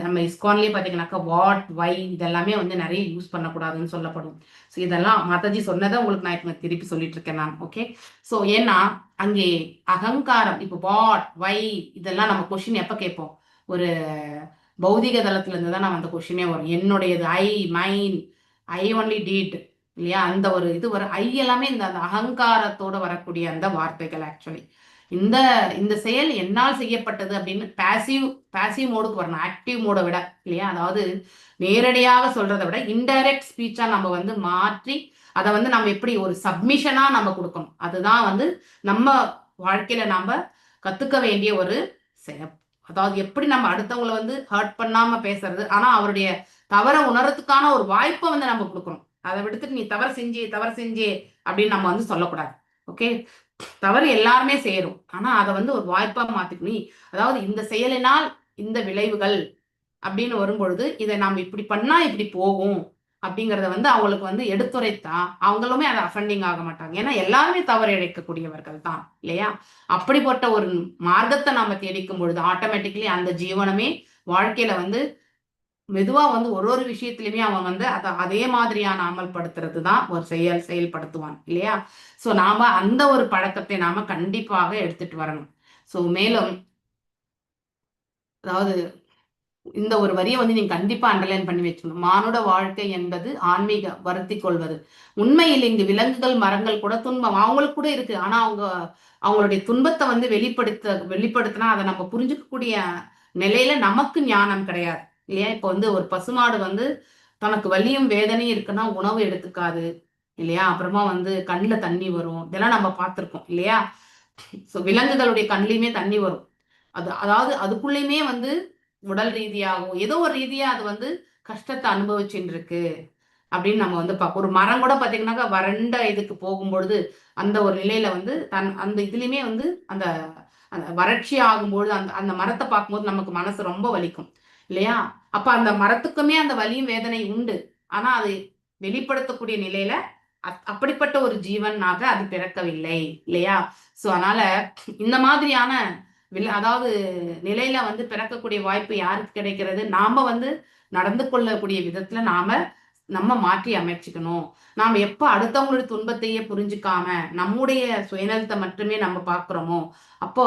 நம்ம இஸ்கான்லயே பாத்தீங்கன்னாக்கா வாட், வை இதெல்லாமே வந்து நிறைய யூஸ் பண்ணக்கூடாதுன்னு சொல்லப்படும். ஸோ இதெல்லாம் மாதாஜி சொன்னதை உங்களுக்கு நான் இப்ப திருப்பி சொல்லிட்டு இருக்கேன் நான். ஓகே, ஸோ ஏன்னா அங்கே அகங்காரம், இப்போ வாட், வை இதெல்லாம் நம்ம கொஸ்டின் எப்ப கேட்போம்? ஒரு பௌதிக தளத்துல இருந்து தான் நம்ம அந்த கொஸ்டினே வரும். என்னுடையது, ஐ, மைன், ஐ ஒன்லி டிட் இல்லையா, அந்த ஒரு இது வர ஐ எல்லாமே இந்த அகங்காரத்தோட வரக்கூடிய அந்த வார்த்தைகள். ஆக்சுவலி இந்த செயல் என்னால் செய்யப்பட்டது அப்படின்னு பாசிவ் மோடுக்கு வரணும், ஆக்டிவ் மோட விட இல்லையா? அதாவது நேரடியாக சொல்றதை விட இன்டைரக்ட் ஸ்பீச்சா நம்ம வந்து மாற்றி அதை வந்து நம்ம எப்படி ஒரு சப்மிஷனா நம்ம கொடுக்கணும். அதுதான் வந்து நம்ம வாழ்க்கையில நாம கத்துக்க வேண்டிய ஒரு அதாவது எப்படி நம்ம அடுத்தவங்களை வந்து ஹர்ட் பண்ணாம பேசுறது, ஆனா அவருடைய தவற உணர்றதுக்கான ஒரு வாய்ப்பை வந்து நம்ம கொடுக்கணும். அதை விடுத்துட்டு நீ தவறு செஞ்சே அப்படின்னு நம்ம வந்து சொல்லக்கூடாது. ஓகே, தவறு எல்லாருமே செய்யறோம். ஆனா அதை வந்து ஒரு வாய்ப்பா மாத்திக்கணும். அதாவது இந்த செயலினால் இந்த விளைவுகள் அப்படின்னு வரும்பொழுது இதை நாம் இப்படி பண்ணா இப்படி போகும் அப்படிங்கறத வந்து அவங்களுக்கு வந்து எடுத்துரைத்தா அவங்களுமே அதை அஃபெண்டிங் ஆக மாட்டாங்க. ஏன்னா எல்லாருமே தவறு இழைக்கக்கூடியவர்கள் தான் இல்லையா? அப்படிப்பட்ட ஒரு மார்க்கத்தை நாம தேடிக்கும் பொழுது ஆட்டோமேட்டிக்கலி அந்த ஜீவனமே வாழ்க்கையில வந்து மெதுவா வந்து ஒரு விஷயத்திலுமே அவன் வந்து அதே மாதிரியான அமல்படுத்துறது தான் ஒரு செயல்படுத்துவான் இல்லையா? சோ நாம அந்த ஒரு பழக்கத்தை நாம கண்டிப்பாக எடுத்துட்டு வரணும். சோ மேலும் அதாவது இந்த ஒரு வரியை வந்து நீங்க கண்டிப்பா அண்டர்லைன் பண்ணி வச்சுக்கணும். மானுட வாழ்க்கை என்பது ஆன்மீக வருத்தி கொள்வது. உண்மையில் இங்கு விலங்குகள் மரங்கள் கூட துன்பம் அவங்களுக்கு கூட இருக்கு. ஆனா அவங்களுடைய துன்பத்தை வந்து வெளிப்படுத்தினா அதை நம்ம புரிஞ்சுக்கக்கூடிய நிலையில நமக்கு ஞானம் கிடையாது இல்லையா? இப்ப வந்து ஒரு பசுமாடு வந்து தனக்கு வலியும் வேதனையும் இருக்குன்னா உணவு எடுத்துக்காது இல்லையா? அப்புறமா வந்து கண்ணுல தண்ணி வரும். இதெல்லாம் நம்ம பார்த்திருக்கோம் இல்லையா? விலங்குகளுடைய கண்ணிலையுமே தண்ணி வரும். அதாவது அதுக்குள்ளயுமே வந்து உடல் ரீதியாகவும் ஏதோ ஒரு ரீதியா அது வந்து கஷ்டத்தை அனுபவிச்சுட்டு இருக்கு அப்படின்னு நம்ம வந்து பார்ப்போம். ஒரு மரம் கூட பாத்தீங்கன்னாக்கா வறண்ட இதுக்கு போகும்பொழுது அந்த ஒரு நிலையில வந்து அந்த இதுலயுமே வந்து அந்த வறட்சி ஆகும்பொழுது அந்த மரத்தை பார்க்கும்போது நமக்கு மனசு ரொம்ப வலிக்கும் இல்லையா? அப்ப அந்த மரத்துக்குமே அந்த வலியும் வேதனை உண்டு. ஆனா அது வெளிப்படுத்தக்கூடிய நிலையில அப்படிப்பட்ட ஒரு ஜீவனாக அது பிறக்கவில்லை இல்லையா? சோ அதனால இந்த மாதிரியான அதாவது நிலையில வந்து பிறக்கக்கூடிய வாய்ப்பு யாருக்கு கிடைக்கிறது? நாம வந்து நடந்து கொள்ளக்கூடிய விதத்துல நம்ம மாற்றி அமைச்சுக்கணும். நாம எப்ப அடுத்தவங்களுடைய துன்பத்தையே புரிஞ்சுக்காம நம்முடைய சுயநலத்தை மட்டுமே நம்ம பாக்குறோமோ அப்போ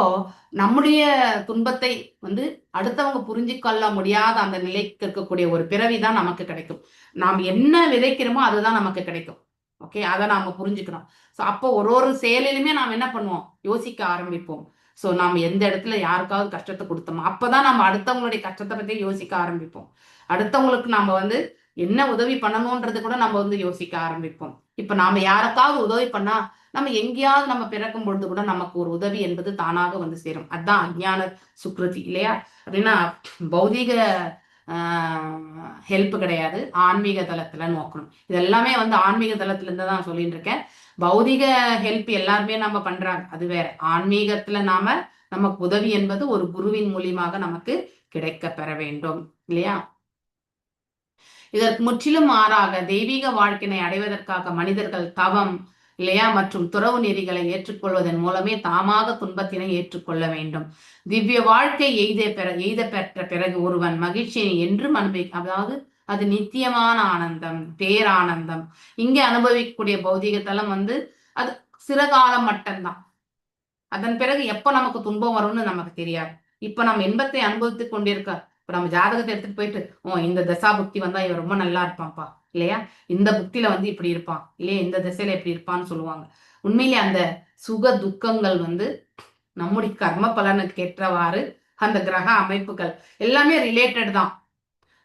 நம்முடைய துன்பத்தை வந்து அடுத்தவங்க புரிஞ்சுக்கொள்ள முடியாத அந்த நிலைக்கு இருக்கக்கூடிய ஒரு பிறவிதான் நமக்கு கிடைக்கும். நாம் என்ன விதைக்கிறோமோ அதுதான் நமக்கு கிடைக்கும். ஓகே, அதை நாம புரிஞ்சுக்கணும். ஸோ அப்போ ஒரு செயலிலுமே நாம் என்ன பண்ணுவோம்? யோசிக்க ஆரம்பிப்போம். ஸோ நாம எந்த இடத்துல யாருக்காவது கஷ்டத்தை கொடுத்தோமோ அப்பதான் நம்ம அடுத்தவங்களுடைய கஷ்டத்தை பத்தி யோசிக்க ஆரம்பிப்போம். அடுத்தவங்களுக்கு நாம வந்து என்ன உதவி பண்ணணும்ன்றது கூட நம்ம வந்து யோசிக்க ஆரம்பிப்போம். இப்ப நாம யாருக்காவது உதவி பண்ணா நம்ம எங்கேயாவது நம்ம பிறக்கும் பொழுது கூட நமக்கு ஒரு உதவி என்பது தானாக வந்து சேரும். அதுதான் அஞ்ஞான சுக்ருதி இல்லையா? அப்படின்னா பௌதிக ஹெல்ப் கிடையாது, ஆன்மீக தளத்துல நோக்கணும். இது எல்லாமே வந்து ஆன்மீக தளத்துல இருந்து தான் சொல்லிட்டு இருக்கேன். பௌதிக ஹெல்ப் எல்லாருமே நம்ம பண்றாங்க, அது வேற. ஆன்மீகத்துல நமக்கு உதவி என்பது ஒரு குருவின் மூலியமாக நமக்கு கிடைக்க பெற வேண்டும் இல்லையா? இதற்கு முற்றிலும் மாறாக தெய்வீக வாழ்க்கையை அடைவதற்காக மனிதர்கள் தவம் இல்லையா மற்றும் துறவு நெறிகளை ஏற்றுக்கொள்வதன் மூலமே தாமாக துன்பத்தினை ஏற்றுக்கொள்ள வேண்டும். திவ்ய வாழ்க்கை எய்த பெற்ற பிறகு ஒருவன் மகிழ்ச்சியை என்றும் அதாவது அது நித்தியமான ஆனந்தம், பேரானந்தம். இங்கே அனுபவிக்கக்கூடிய பௌதிக தலம் வந்து அது சில காலம் மட்டும்தான். அதன் பிறகு எப்ப நமக்கு துன்பம் வரும்னு நமக்கு தெரியாது. இப்ப நம்ம இன்பத்தை அனுபவித்துக் கொண்டிருக்க இப்ப நம்ம ஜாதகத்தை எடுத்துட்டு போயிட்டு இந்த தசா புக்தி வந்தா இவன் ரொம்ப நல்லா இருப்பான்ப்பா இல்லையா, இந்த புக்தியில வந்து இப்படி இருப்பான் இல்லையா, இந்த திசையில இப்படி இருப்பான்னு சொல்லுவாங்க. உண்மையிலே அந்த சுக துக்கங்கள் வந்து நம்முடைய கர்ம பலனுக்கு ஏற்றவாறு அந்த கிரக அமைப்புகள் எல்லாமே ரிலேட்டட் தான்.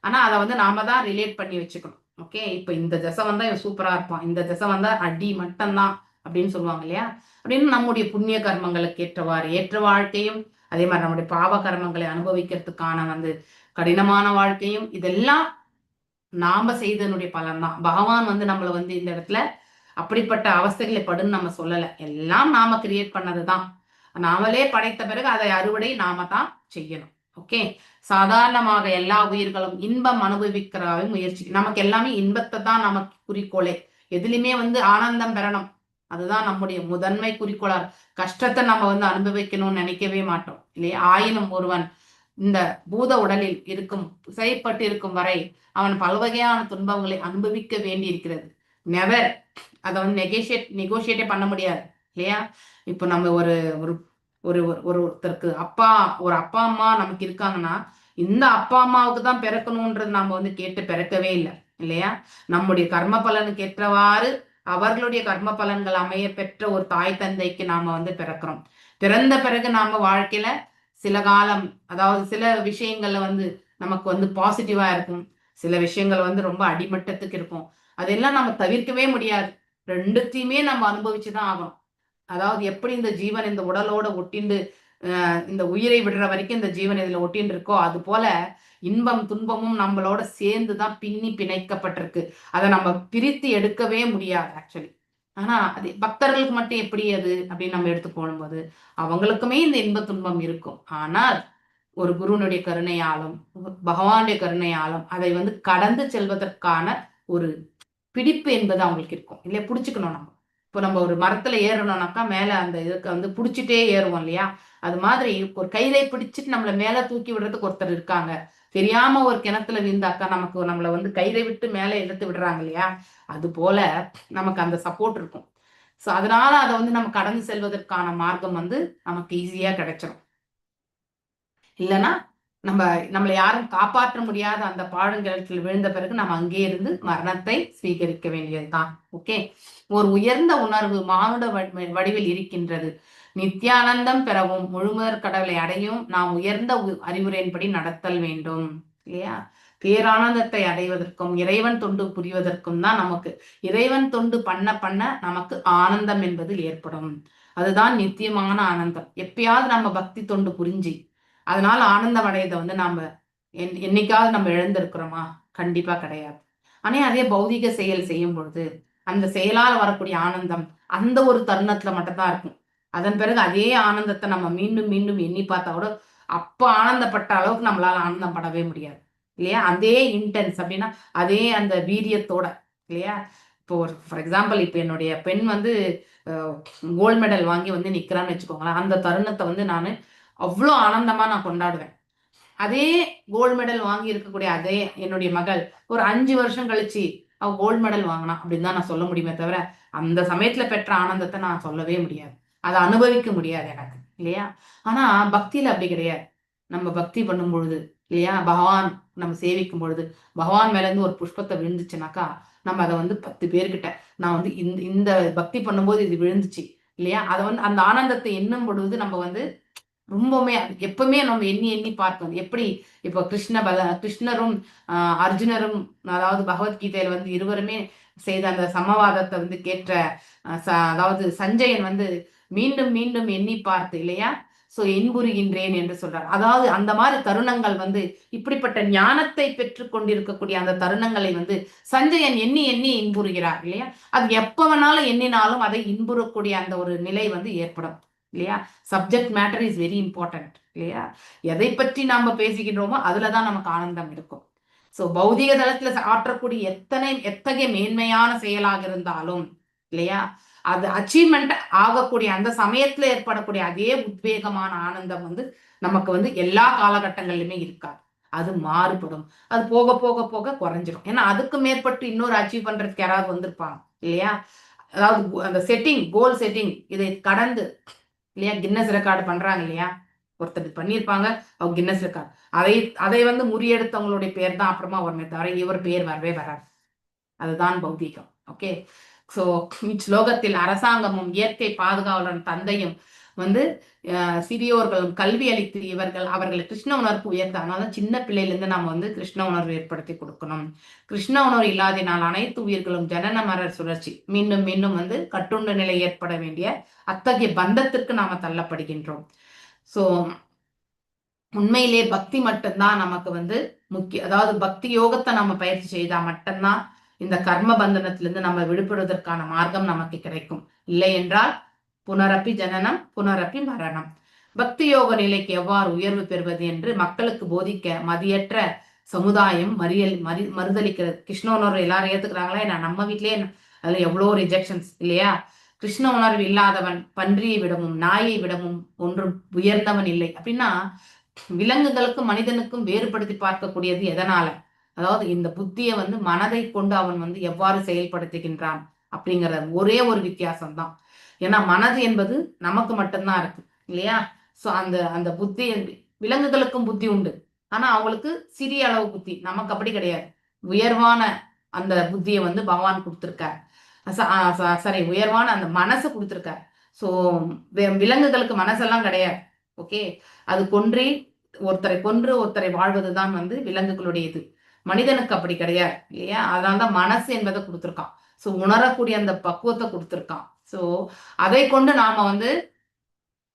ஆனா அதை வந்து நாம தான் ரிலேட் பண்ணி வச்சுக்கணும். ஓகே, இப்ப இந்த திசை வந்தா இவன் சூப்பரா இருப்பான், இந்த திசை வந்தா அடி மட்டும்தான் அப்படின்னு சொல்லுவாங்க இல்லையா? அப்படின்னு நம்முடைய புண்ணிய கர்மங்களுக்கு ஏற்ற வாழ்க்கையும் அதே மாதிரி நம்முடைய பாவ கர்மங்களை அனுபவிக்கிறதுக்கான வந்து கடினமான வாழ்க்கையும் இதெல்லாம் நாம செய்தனுடைய பலன் தான். பகவான் வந்து நம்மள வந்து இந்த இடத்துல அப்படிப்பட்ட அவஸ்தைகளை படுன்னு நம்ம சொல்லல, எல்லாம் நாம கிரியேட் பண்ணதுதான். நாமளே படைத்த பிறகு அதை அறுவடை நாம தான் செய்யணும். ஓகே, சாதாரணமாக எல்லா உயிர்களும் இன்பம் அனுபவிக்கிற முயற்சி, நமக்கு எல்லாமே இன்பத்தை தான் நமக்கு குறிக்கோளே. எதுலையுமே வந்து ஆனந்தம் பெறணும், அதுதான் நம்முடைய முதன்மை குறிக்கோளா. கஷ்டத்தை நம்ம வந்து அனுபவிக்கணும்னு நினைக்கவே மாட்டோம் இல்லையா? ஆயினும் ஒருவன் இந்த பூத உடலில் செயற்பட்டு இருக்கும் வரை அவன் பல்வகையான துன்பங்களை அனுபவிக்க வேண்டி இருக்கிறது. நெவர் அதை வந்து நெகோசியேட்டே பண்ண முடியாது இல்லையா? இப்போ நம்ம ஒருத்தருக்கு அப்பா அம்மா நமக்கு இருக்காங்கன்னா இந்த அப்பா அம்மாவுக்கு தான் பிறக்கணும்ன்றது நம்ம வந்து கேட்டு பிறக்கவே இல்லை இல்லையா? நம்முடைய கர்ம பலனுக்கு ஏற்றவாறு அவர்களுடைய கர்ம பலன்கள் அமைய பெற்ற ஒரு தாய் தந்தைக்கு நாம வந்து பிறக்கிறோம். பிறந்த பிறகு நாம வாழ்க்கையில சில காலம் அதாவது சில விஷயங்கள்ல வந்து நமக்கு வந்து பாசிட்டிவா இருக்கும், சில விஷயங்கள் வந்து ரொம்ப அடிமட்டத்துக்கு இருக்கும். அதெல்லாம் நம்ம தவிர்க்கவே முடியாது, ரெண்டுத்தையுமே நம்ம அனுபவிச்சுதான் ஆகணும். அதாவது எப்படி இந்த ஜீவன் இந்த உடலோட ஒட்டிண்டு இந்த உயிரை விடுற வரைக்கும் இந்த ஜீவன் இதுல ஒட்டின்னு இருக்கோ அது போல இன்பம் துன்பமும் நம்மளோட சேர்ந்துதான் பின்னி பிணைக்கப்பட்டிருக்கு. அதை நம்ம பிரித்து எடுக்கவே முடியாது ஆக்சுவலி ஆனா அது பக்தர்களுக்கு மட்டும் எப்படி அது அப்படின்னு நம்ம எடுத்து போடும்போது அவங்களுக்குமே இந்த இன்ப துன்பம் இருக்கும். ஆனால் ஒரு குருனுடைய கருணையாலும் பகவானுடைய கருணையாலும் அதை வந்து கடந்து செல்வதற்கான ஒரு பிடிப்பு என்பது அவங்களுக்கு இருக்கும் இல்லையா? பிடிச்சுக்கணும் நம்ம. இப்போ நம்ம ஒரு மரத்துல ஏறணும்னாக்கா மேல அந்த இதுக்கு வந்து பிடிச்சிட்டே ஏறுவோம் இல்லையா? அது மாதிரி ஒரு கயிறை பிடிச்சிட்டு நம்மள மேல தூக்கி விடுறதுக்கு ஒருத்தர் இருக்காங்க. தெரியாம ஒரு கிணத்துல விழுந்தாக்கா நமக்கு நம்மள வந்து கயிறை விட்டு மேல எடுத்து விடுறாங்க இல்லையா? அது போல நமக்கு அந்த சப்போர்ட் இருக்கும். ஸோ அதனால அதை வந்து நம்ம கடந்து செல்வதற்கான மார்க்கம் வந்து நமக்கு ஈஸியா கிடைச்சிடும். இல்லைன்னா நம்மளை யாரும் காப்பாற்ற முடியாத அந்த பாழுங்கிணற்றில் விழுந்த பிறகு நம்ம அங்கே இருந்து மரணத்தை ஸ்வீகரிக்க வேண்டியதுதான். ஓகே, ஒரு உயர்ந்த உணர்வு மானுட வடிவில் இருக்கின்றது. நித்தியானந்தம் பெறவும் முழுமுதற் கடவுளை அடையும் நாம் உயர்ந்த அறிவுரையின்படி நடத்தல் வேண்டும் இல்லையா? பேரானந்தத்தை அடைவதற்கும் இறைவன் தொண்டு புரிவதற்கும் தான் நமக்கு இறைவன் தொண்டு பண்ண பண்ண நமக்கு ஆனந்தம் என்பது ஏற்படும். அதுதான் நித்தியமான ஆனந்தம். எப்பயாவது நம்ம பக்தி தொண்டு புரிஞ்சு அதனால ஆனந்தம் அடையதை வந்து நாம என்னைக்காவது நம்ம இழந்திருக்கிறோமா? கண்டிப்பா கிடையாது. ஆனா அதே பௌதிக செயல் செய்யும் பொழுது அந்த செயலால் வரக்கூடிய ஆனந்தம் அந்த ஒரு தருணத்துல மட்டும்தான் இருக்கும். அதன் பிறகு அதே ஆனந்தத்தை நம்ம மீண்டும் மீண்டும் எண்ணி பார்த்தா கூட அப்ப ஆனந்தப்பட்ட அளவுக்கு நம்மளால ஆனந்தம் படவே முடியாது இல்லையா? அதே இன்டென்ஸ் அப்படின்னா அதே அந்த வீரியத்தோட இல்லையா? இப்போ ஒரு ஃபார் எக்ஸாம்பிள் இப்போ என்னுடைய பெண் வந்து கோல்டு மெடல் வாங்கி வந்து நிக்கிறான்னு வச்சுக்கோங்களேன். அந்த தருணத்தை வந்து நான் அவ்வளோ ஆனந்தமா நான் கொண்டாடுவேன். அதே கோல்டு மெடல் வாங்கி இருக்கக்கூடிய அதே என்னுடைய மகள் ஒரு 5 வருஷம் கழிச்சு அவ கோல்டு மெடல் வாங்கினா அப்படின்னு தான் நான் சொல்ல முடியுமே தவிர அந்த சமயத்துல பெற்ற ஆனந்தத்தை நான் சொல்லவே முடியாது. அதை அனுபவிக்க முடியாது எனக்கு இல்லையா? ஆனா பக்தியில அப்படி கிடையாது. நம்ம பக்தி பண்ணும் பொழுது இல்லையா, பகவான் நம்ம சேவிக்கும் பொழுது பகவான் மேல இருந்து ஒரு புஷ்பத்தை விழுந்துச்சுனாக்கா நம்ம அதை வந்து 10 பேர்கிட்ட நான் வந்து இந்த பக்தி பண்ணும்போது இது விழுந்துச்சு இல்லையா, அதை வந்து அந்த ஆனந்தத்தை எண்ணும் பொழுது நம்ம வந்து ரொம்பவுமே எப்பவுமே நம்ம எண்ணி எண்ணி பார்க்கணும். எப்படி இப்போ கிருஷ்ணரும் அர்ஜுனரும் அதாவது பகவத்கீதையில வந்து இருவருமே செய்த அந்த சமவாதத்தை வந்து கேட்ட அதாவது சஞ்சயன் வந்து மீண்டும் மீண்டும் எண்ணி பார்த்து இல்லையா சோ இன்புறுகின்றேன் என்று சொல்றார். அதாவது அந்த மாதிரி தருணங்கள் வந்து இப்படிப்பட்ட ஞானத்தை பெற்று கொண்டிருக்கக்கூடிய அந்த தருணங்களை வந்து சஞ்சயன் எண்ணி எண்ணி இன்புறுகிறார் இல்லையா? அது எப்ப வேணாலும் எண்ணினாலும் அதை இன்புறக்கூடிய அந்த ஒரு நிலை வந்து ஏற்படும் இல்லையா? Subject matter is very important இல்லையா? எதை பற்றி நாம பேசுகின்றோமோ அதுலதான் நமக்கு ஆனந்தம் இருக்கும். சோ பௌதிக தளத்துல ஆற்றக்கூடிய எத்தகைய மேன்மையான செயலாக இருந்தாலும் இல்லையா, அது அச்சீவ்மெண்ட் ஆகக்கூடிய அந்த சமயத்துல ஏற்படக்கூடிய அதே உத்வேகமான ஆனந்தம் வந்து நமக்கு வந்து எல்லா காலகட்டங்களிலுமே இருக்காது. அது மாறுபடும். அது போக போக போக குறைஞ்சிடும். ஏன்னா அதுக்கு மேற்பட்டு இன்னொரு அச்சீவ் பண்றதுக்கு யாராவது வந்திருப்பாங்க இல்லையா? அதாவது அந்த செட்டிங் கோல் செட்டிங் இதை கடந்து இல்லையா கின்னஸ் ரெக்கார்டு பண்றாங்க இல்லையா, ஒருத்தர் பண்ணியிருப்பாங்க அவங்க கின்னஸ் ரெக்கார்டு அதை வந்து முறியெடுத்தவங்களுடைய பேர் தான் அப்புறமா வருமே தவிர இவர் பேர் வரவே வராது. அதுதான் பௌதீகம். ஓகே, சோ இச்லோகத்தில் அரசாங்கமும் இயற்கை பாதுகாவலர் தந்தையும் வந்து சிறியோர்களும் கல்வி அளித்து அவர்களை கிருஷ்ண உணர்வு உயர்த்த. அதனால சின்ன பிள்ளையில இருந்து நாம வந்து கிருஷ்ண உணர்வு ஏற்படுத்தி கொடுக்கணும். கிருஷ்ண உணர்வு இல்லாதனால் அனைத்து உயிர்களும் ஜனன மரர் சுழற்சி மீண்டும் மீண்டும் வந்து கட்டுண்ட நிலை ஏற்பட வேண்டிய அத்தகைய பந்தத்திற்கு நாம தள்ளப்படுகின்றோம். சோ உண்மையிலே பக்தி மட்டும்தான் நமக்கு வந்து முக்கியம். அதாவது பக்தி யோகத்தை நம்ம பயிற்சி செய்தா மட்டும்தான் இந்த கர்ம பந்தனத்திலிருந்து நம்ம விடுபடுவதற்கான மார்க்கம் நமக்கு கிடைக்கும். இல்லை என்றால் புனரப்பி ஜனனம் புனரப்பி மரணம். பக்தி யோக நிலைக்கு எவ்வாறு உயர்வு பெறுவது என்று மக்களுக்கு போதிக்க மதியற்ற சமுதாயம் மறுதளிக்கிறது. கிருஷ்ண உணர்வு எல்லாரும் ஏத்துக்கிறாங்களா? ஏன்னா நம்ம வீட்லயே அதுல எவ்வளோ ரிஜெக்ஷன்ஸ் இல்லையா? கிருஷ்ண உணர்வு இல்லாதவன் பன்றியை விடவும் நாயை விடவும் ஒன்றும் உயர்ந்தவன் இல்லை அப்படின்னா விலங்குகளுக்கும் மனிதனுக்கும் வேறுபடுத்தி பார்க்கக்கூடியது எதனால? அதாவது இந்த புத்தியை வந்து மனதை கொண்டு அவன் வந்து எவ்வாறு செயல்படுத்துகின்றான் அப்படிங்கிற ஒரே ஒரு வித்தியாசம் தான். ஏன்னா மனது என்பது நமக்கு மட்டும்தான் இருக்கு இல்லையா? சோ அந்த புத்தி விலங்குகளுக்கும் புத்தி உண்டு. ஆனா அவங்களுக்கு சிறிய அளவு புத்தி, நமக்கு அப்படி கிடையாது. உயர்வான அந்த புத்தியை வந்து பகவான் கொடுத்திருக்கார். சரி, உயர்வான அந்த மனசு கொடுத்திருக்கார். சோ விலங்குகளுக்கு மனசெல்லாம் கிடையாது. ஓகே, அது ஒருத்தரை கொன்று ஒருத்தரை வாழ்வதுதான் வந்து விலங்குகளுடைய இது. மனிதனுக்கு அப்படி கிடையாது இல்லையா? அதனால்தான் மனசு என்பதை கொடுத்திருக்கான். சோ உணரக்கூடிய அந்த பக்குவத்தை கொடுத்திருக்கான். சோ அதை கொண்டு நாம வந்து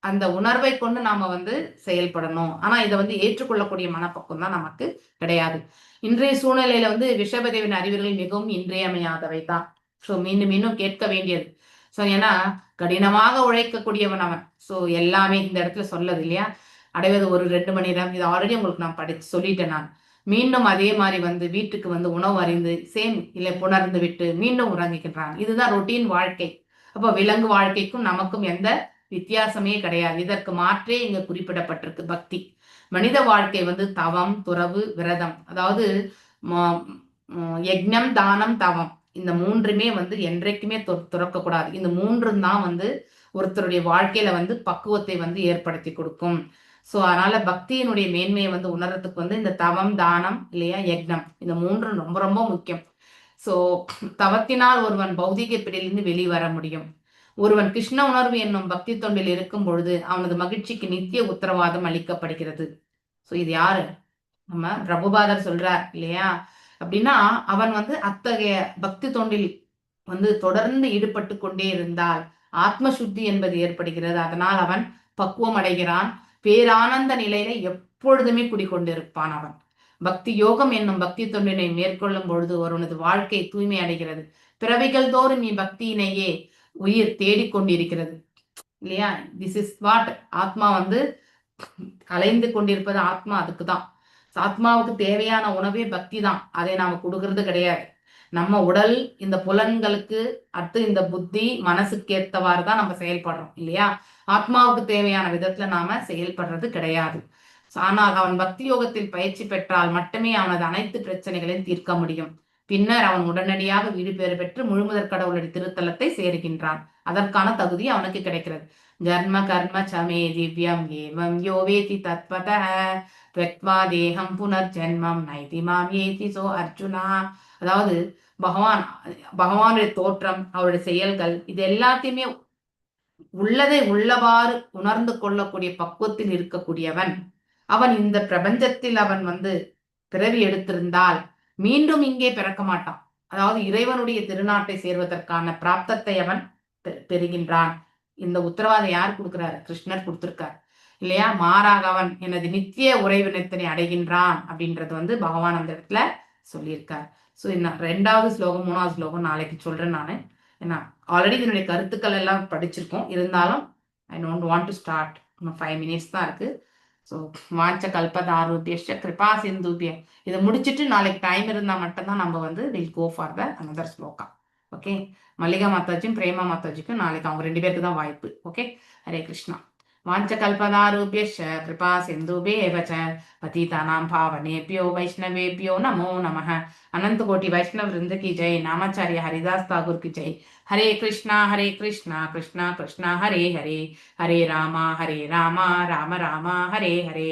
அந்த உணர்வை கொண்டு நாம வந்து செயல்படணும். ஆனா இதை வந்து ஏற்றுக்கொள்ளக்கூடிய மனப்பக்குவம் தான் நமக்கு கிடையாது. இன்றைய சூழ்நிலையில வந்து ரிஷபதேவின் அறிவுரைகள் மிகவும் இன்றியமையாதவை தான். சோ மீண்டும் மீண்டும் கேட்க வேண்டியது ஸோ ஏன்னா கடினமாக உழைக்கக்கூடியவன் அவன். ஸோ எல்லாமே இந்த இடத்துல சொல்லது இல்லையா, அடைவது ஒரு 2 மணி நேரம். இது ஆல்ரெடி உங்களுக்கு நான் படிச்சு சொல்லிட்டேன். நான் மீண்டும் அதே மாதிரி வந்து வீட்டுக்கு வந்து உணவு அறிந்து சேம் இல்லை புணர்ந்து விட்டு மீண்டும் உறங்குகின்றான். இதுதான் ரொட்டீன் வாழ்க்கை. அப்போ விலங்கு வாழ்க்கைக்கும் நமக்கும் எந்த வித்தியாசமே கிடையாது. இதற்கு மாற்றே இங்க குறிப்பிடப்பட்டிருக்கு பக்தி. மனித வாழ்க்கை வந்து தவம், துறவு, விரதம், அதாவது யக்ஞம், தானம், தவம், இந்த 3மே வந்து என்றைக்குமே துறக்கக்கூடாது. இந்த 3ம் தான் வந்து ஒருத்தருடைய வாழ்க்கையில வந்து பக்குவத்தை வந்து ஏற்படுத்தி கொடுக்கும். ஸோ அதனால பக்தியினுடைய மேன்மையை வந்து உணர்றதுக்கு வந்து இந்த தவம், தானம் இல்லையா, யக்னம், இந்த 3ம் ரொம்ப ரொம்ப முக்கியம். ஸோ தவத்தினால் ஒருவன் பௌதிக பிடியிலிருந்து வெளிவர முடியும். ஒருவன் கிருஷ்ண உணர்வு என்னும் பக்தி தொண்டில் இருக்கும் பொழுது அவனது மகிழ்ச்சிக்கு நித்திய உத்தரவாதம் அளிக்கப்படுகிறது. ஸோ இது யாரு? நம்ம பிரபுபாதர் சொல்றார் இல்லையா. அப்படின்னா அவன் வந்து அத்தகைய பக்தி தொண்டில் வந்து தொடர்ந்து ஈடுபட்டு கொண்டே இருந்தால் ஆத்ம சுத்தி என்பது ஏற்படுகிறது. அதனால் அவன் பக்குவம் அடைகிறான். பேரானந்த நிலையில எப்பொழுதுமே குடிக்கொண்டிருப்பான் அவன். பக்தி யோகம் என்னும் பக்தி தொண்டினை மேற்கொள்ளும் பொழுது ஒருவனது வாழ்க்கை தூய்மை அடைகிறது. பிறவிகள் தோறும் பக்தியினையே உயிர் தேடிக்கொண்டிருக்கிறது இல்லையா. திஸ் இஸ் வாட் ஆத்மா வந்து அலைந்து கொண்டிருப்பது. ஆத்மா அதுக்குதான். ஆத்மாவுக்கு தேவையான உணவே பக்தி தான். அதை நாம கொடுக்கறது கிடையாது. நம்ம உடல், இந்த புலன்களுக்கு அடுத்து இந்த புத்தி மனசுக்கு ஏற்றவாறு தான் நம்ம செயல்படுறோம் இல்லையா. ஆத்மாவுக்கு தேவையான விதத்துல நாம செயல்படுறது கிடையாது. ஆனால் அவன் பக்தி யோகத்தில் பயிற்சி பெற்றால் மட்டுமே அவனது அனைத்து பிரச்சனைகளையும் தீர்க்க முடியும். பின்னர் அவன் உடனடியாக வீடு பேறு பெற்று முழுமுதற் கடவுளுடைய திருத்தலத்தை சேருகின்றான். அதற்கான தகுதி அவனுக்கு கிடைக்கிறது. ஜன்ம கர்ம சமே திவ்யம் ஏவம் யோவேதி தத்வதः த்வக்த்வா தேகம் புனர்ஜன்மம் நைதி மாம் ஏதி. சோ அர்ஜுனா, அதாவது பகவானுடைய தோற்றம், அவருடைய செயல்கள், இது எல்லாத்தையுமே உள்ளதை உள்ளவாறு உணர்ந்து கொள்ளக்கூடிய பக்குவத்தில் இருக்கக்கூடியவன் அவன். இந்த பிரபஞ்சத்தில் அவன் வந்து பிறவி எடுத்திருந்தால் மீண்டும் இங்கே பிறக்க மாட்டான். அதாவது இறைவனுடைய திருநாட்டை சேர்வதற்கான பிராப்தத்தை அவன் பெறுகின்றான். இந்த உத்தரவாதம் யார் கொடுக்கிறாரு? கிருஷ்ணர் கொடுத்திருக்கார் இல்லையா. மாறாக அவன் எனது நித்திய உறைவினத்தினை அடைகின்றான் அப்படின்றது வந்து பகவான் அந்த இடத்துல சொல்லியிருக்கார். ஸோ இன்னும் 2வது ஸ்லோகம் 3வது ஸ்லோகம் நாளைக்கு சொல்றேன் நான். ஏன்னா ஆல்ரெடி இதனுடைய கருத்துக்கள் எல்லாம் படிச்சிருக்கோம். இருந்தாலும் I don't want to start. இன்னும் 5 மினிட்ஸ் தான் இருக்கு. ஸோ வாஞ்ச கல்பதாருபிய கிருபா சிந்துபிய இதை முடிச்சுட்டு நாளைக்கு டைம் இருந்தால் மட்டும்தான் நம்ம வந்து will go for the another shloka. Okay. Mallika மாதாஜியும் பிரேமா மாதாஜிக்கும் நாளைக்கு அவங்க 2 பேருக்கு தான் வாய்ப்பு. ஓகே. ஹரே கிருஷ்ணா. வாஞ்ச கல்பதாருபியश्च கிருபா சிந்துபேவ ச பதிதானாம் பாவனேபியோ வைஷ்ணவேபியோ நமோ நமः. अनंत कोटि वैष्णव वृंद की जय. नामाचार्य हरिदास ठाकुर की जय. हरे कृष्णा कृष्णा कृष्णा हरे हरे, हरे रामा रामा, राम राम हरे हरे.